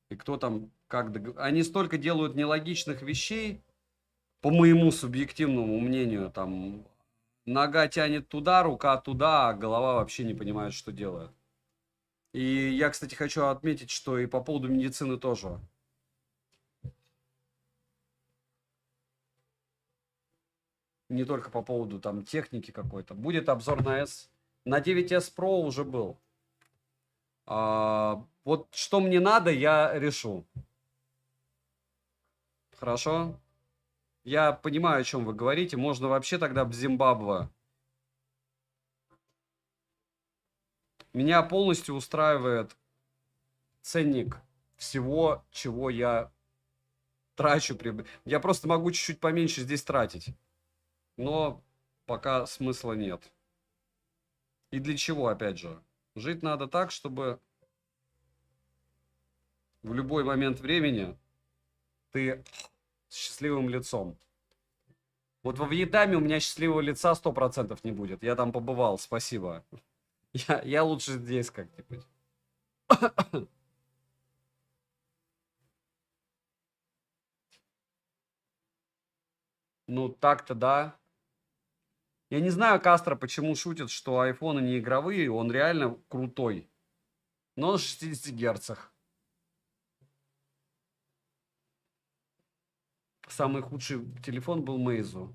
И кто там как они столько делают нелогичных вещей, по моему субъективному мнению, там нога тянет туда, рука туда, а голова вообще не понимает, что делает. И я, кстати, хочу отметить, что и по поводу медицины тоже. Не только по поводу там техники какой-то. Будет обзор на S. На 9S Pro уже был. Вот что мне надо, я решу. Хорошо? Я понимаю, о чем вы говорите. Можно вообще тогда в Зимбабве. Меня полностью устраивает ценник всего, чего я трачу. Я просто могу чуть-чуть поменьше здесь тратить. Но пока смысла нет. И для чего, опять же? Жить надо так, чтобы В любой момент времени ты с счастливым лицом. Вот во Вьетнаме у меня счастливого лица 100% не будет. Я там побывал, спасибо. Я лучше здесь как-нибудь. Ну, так-то да. Я не знаю, Кастро, почему шутит, что айфоны не игровые. Он реально крутой. Но на 60 герцах. Самый худший телефон был Meizu.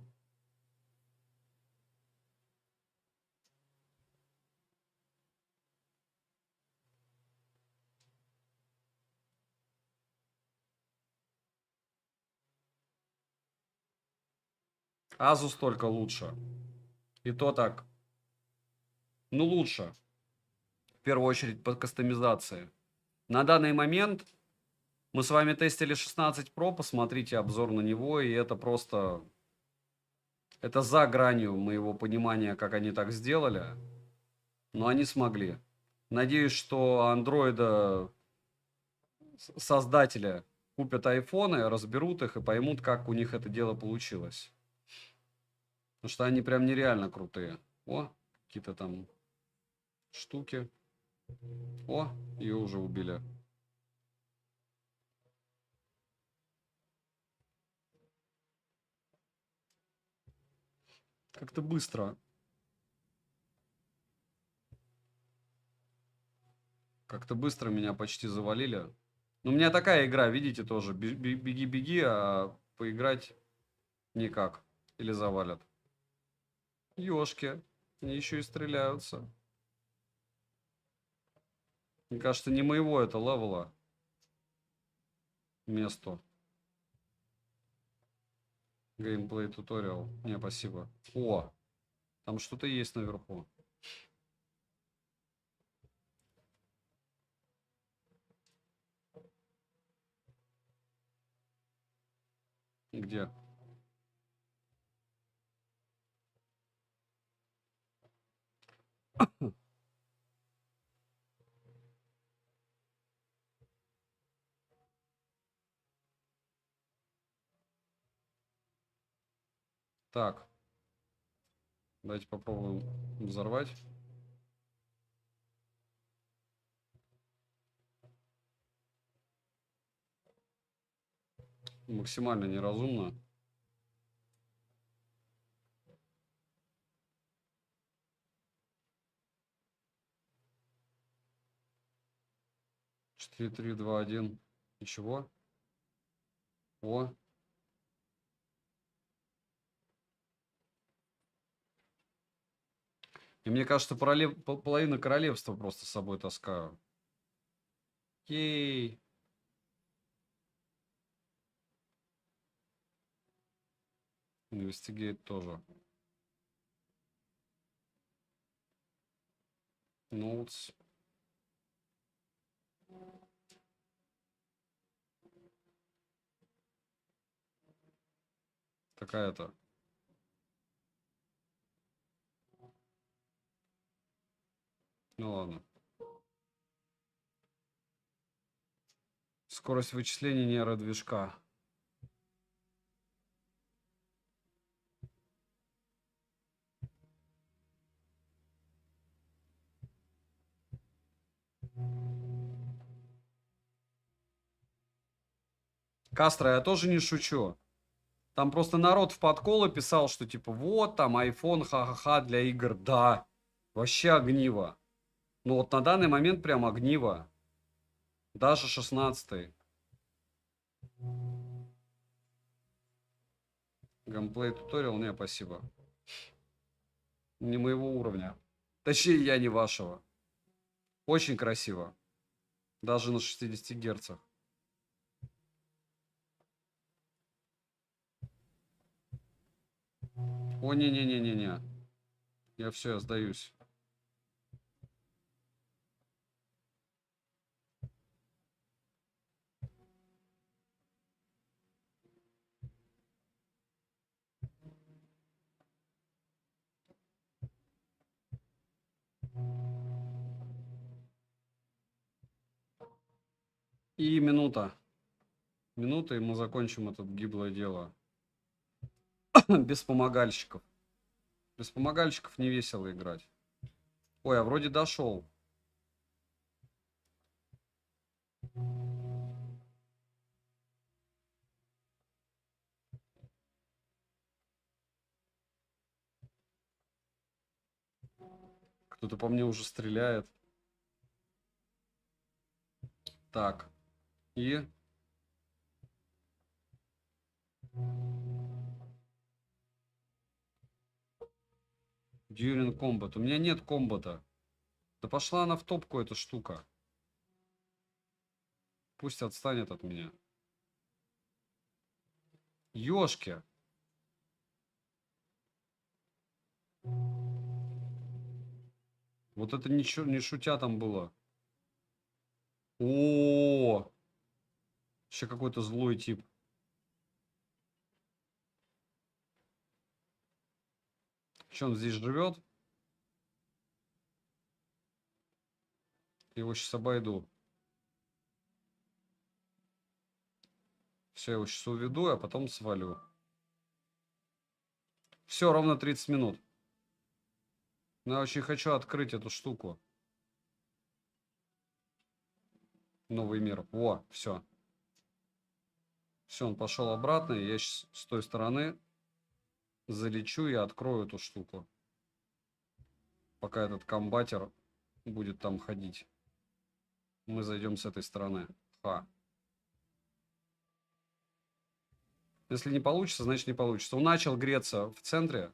Asus только лучше. И то так. Ну, лучше. В первую очередь по кастомизации. На данный момент мы с вами тестили 16 Pro. Посмотрите обзор на него. И это просто... Это за гранью моего понимания, как они так сделали. Но они смогли. Надеюсь, что андроида создателя купят айфоны, разберут их и поймут, как у них это дело получилось. Потому что они прям нереально крутые. О, какие-то там штуки. О, ее уже убили. Как-то быстро. Как-то быстро меня почти завалили. Ну, у меня такая игра, видите, тоже. Беги-беги, а поиграть никак. Или завалят. Ёшки. Они еще и стреляются. Мне кажется, не моего это левела. Место. Геймплей туториал. Не, спасибо. О, там что-то есть наверху. Где? Так. Давайте попробуем взорвать. Максимально неразумно. Четыре, три, два, один. Ничего. О. И мне кажется, половину королевства просто с собой таскаю. Ей. Инвестигейт тоже. Ноутс. Такая-то. Ну ладно. Скорость вычисления нейродвижка. Кастро, я тоже не шучу. Там просто народ в подколы писал, что типа вот там iPhone, ха-ха-ха, для игр. Да, вообще огниво. Ну вот на данный момент прям огниво. Даже 16-й. Геймплей туториал, не, спасибо. Не моего уровня. Точнее, я не вашего. Очень красиво. Даже на 60 герцах. О, не-не-не-не-не. Я все, я сдаюсь. И минута. Минута, и мы закончим это гиблое дело. Без помогальщиков. Без помогальщиков не весело играть. Ой, я вроде дошел. Кто-то по мне уже стреляет. Так. И... During combat. У меня нет комбата. Да пошла она в топку, эта штука. Пусть отстанет от меня. Ёшки. Вот это ничего, не шутя там было. О, еще какой-то злой тип. Че, он здесь живет? Его сейчас обойду. Все, я его сейчас уведу, а потом свалю. Все, ровно 30 минут. Я очень хочу открыть эту штуку. Новый мир. Во, все. Все, он пошел обратно. И я сейчас с той стороны залечу и открою эту штуку. Пока этот комбатер будет там ходить. Мы зайдем с этой стороны. Ха. Если не получится, значит не получится. Он начал греться в центре.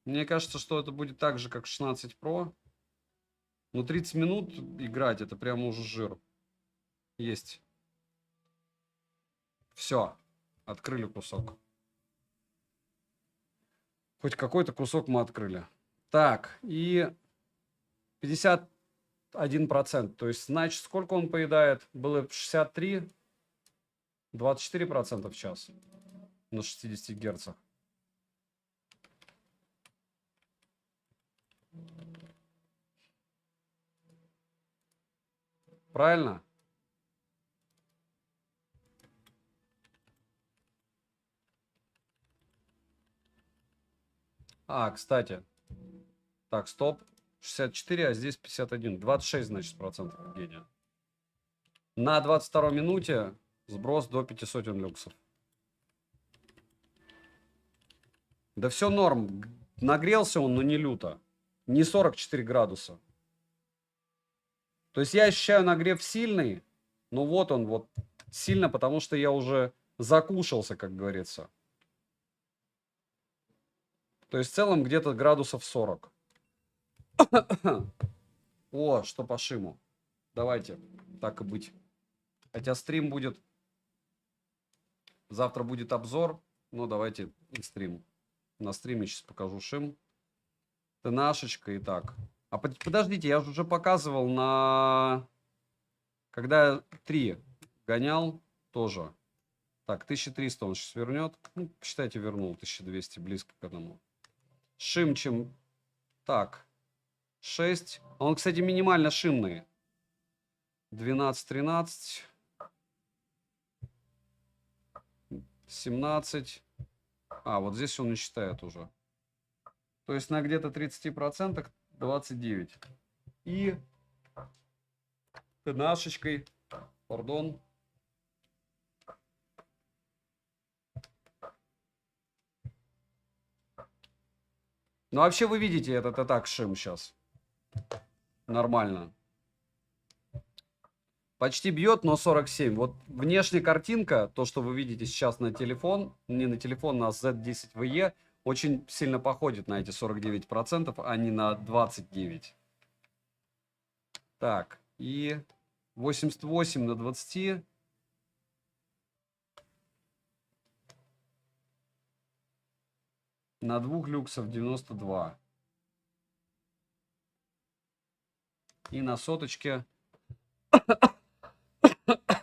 Мне кажется, что это будет так же, как 16 Pro. Но 30 минут играть, это прямо уже жир. Есть. Все. Открыли кусок. Хоть какой-то кусок мы открыли. Так, и 51%. То есть, значит, сколько он поедает? Было 63, 24% в час на 60 герцах. Правильно? А, кстати. Так, стоп. 64, а здесь 51. 26, значит, процентов гения. На 22 минуте сброс до 500 люксов. Да все норм. Нагрелся он, но не люто. Не 44 градуса. То есть я ощущаю нагрев сильный. Но вот он, вот сильно, потому что я уже закушался, как говорится. То есть в целом где-то градусов 40. О, что по шиму. Давайте, так и быть. Хотя стрим будет... Завтра будет обзор. Но давайте и стрим. На стриме сейчас покажу шим. ТНАшечка и так. А подождите, я уже показывал на... Когда 3 гонял, тоже. Так, 1300 он сейчас вернет. Ну, считайте, вернул 1200, близко к этому. Шим чем... Так, 6. Он, кстати, минимально шимный. 12, 13. 17. А, вот здесь он не считает уже. То есть на где-то 30% 29. И ТНАшечкой, пардон. Ну, вообще, вы видите, этот атак шим сейчас. Нормально. Почти бьет, но 47. Вот внешняя картинка, то, что вы видите сейчас на телефон, не на телефон, на Z10VE, очень сильно походит на эти 49%, а не на 29%. Так, и 88 на 20. На 2 люксов 92. И на соточке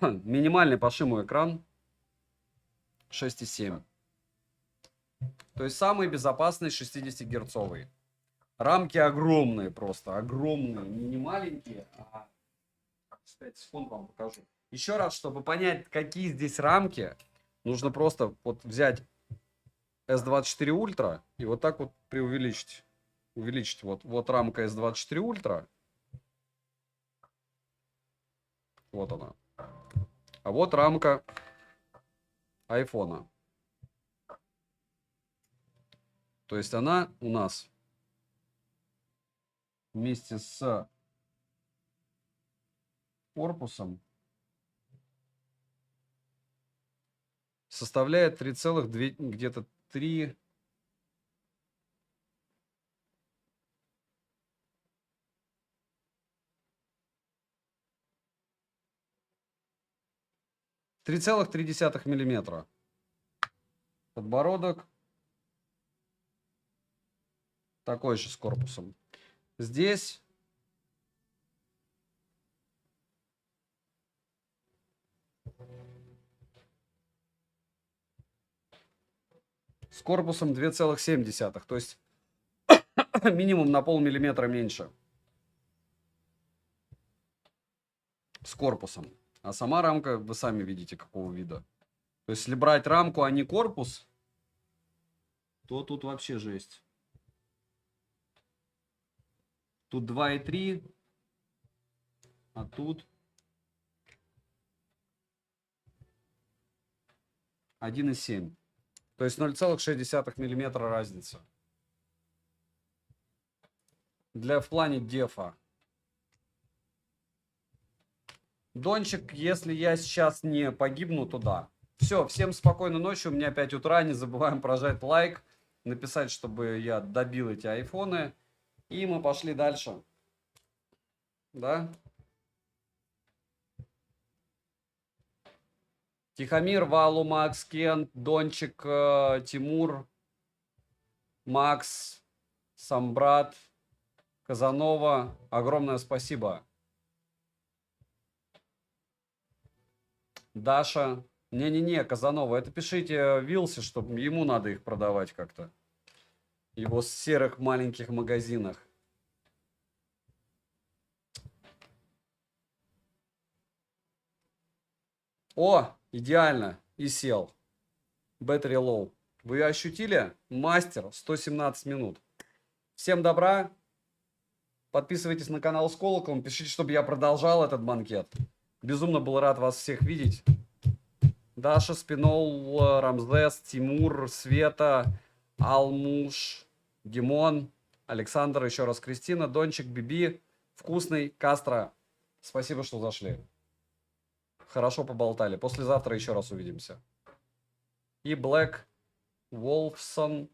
минимальный по шиму экран 6,7. То есть самый безопасный 60-герцовый. Рамки огромные просто, огромные. Не маленькие, а 5 секунд вам покажу. Еще раз, чтобы понять, какие здесь рамки, нужно просто вот взять S24 Ultra и вот так вот преувеличить. Увеличить. Вот рамка S24 Ultra. Вот она. А вот рамка айфона. То есть она у нас вместе с корпусом составляет 3,2 где-то 3 3,3 миллиметра. Подбородок такой же с корпусом. Здесь с корпусом 2,7. То есть минимум на полмиллиметра меньше. С корпусом. А сама рамка, вы сами видите, какого вида. То есть, если брать рамку, а не корпус, то тут вообще жесть. Тут 2,3, а тут 1,7. То есть 0,6 миллиметра разница. В плане дефа. Дончик, если я сейчас не погибну, то да. Все, всем спокойной ночи. У меня 5 утра. Не забываем прожать лайк, написать, чтобы я добил эти айфоны. И мы пошли дальше. Да? Тихомир, Валу, Макс, Кен, Дончик, Тимур, Макс, Самбрат, Казанова. Огромное спасибо. Даша. Не-не-не, Казанова. Это пишите Вилсе, чтобы ему надо их продавать как-то. Его серых маленьких магазинах. О, идеально. И сел. Battery low. Вы ощутили? Мастер, 117 минут. Всем добра. Подписывайтесь на канал с колоколом. Пишите, чтобы я продолжал этот банкет. Безумно был рад вас всех видеть. Даша, Спинол, Рамзес, Тимур, Света, Алмуш, Димон, Александр, еще раз Кристина, Дончик, Биби, Вкусный, Кастро. Спасибо, что зашли. Хорошо поболтали. Послезавтра еще раз увидимся. И Блэк Волфсон.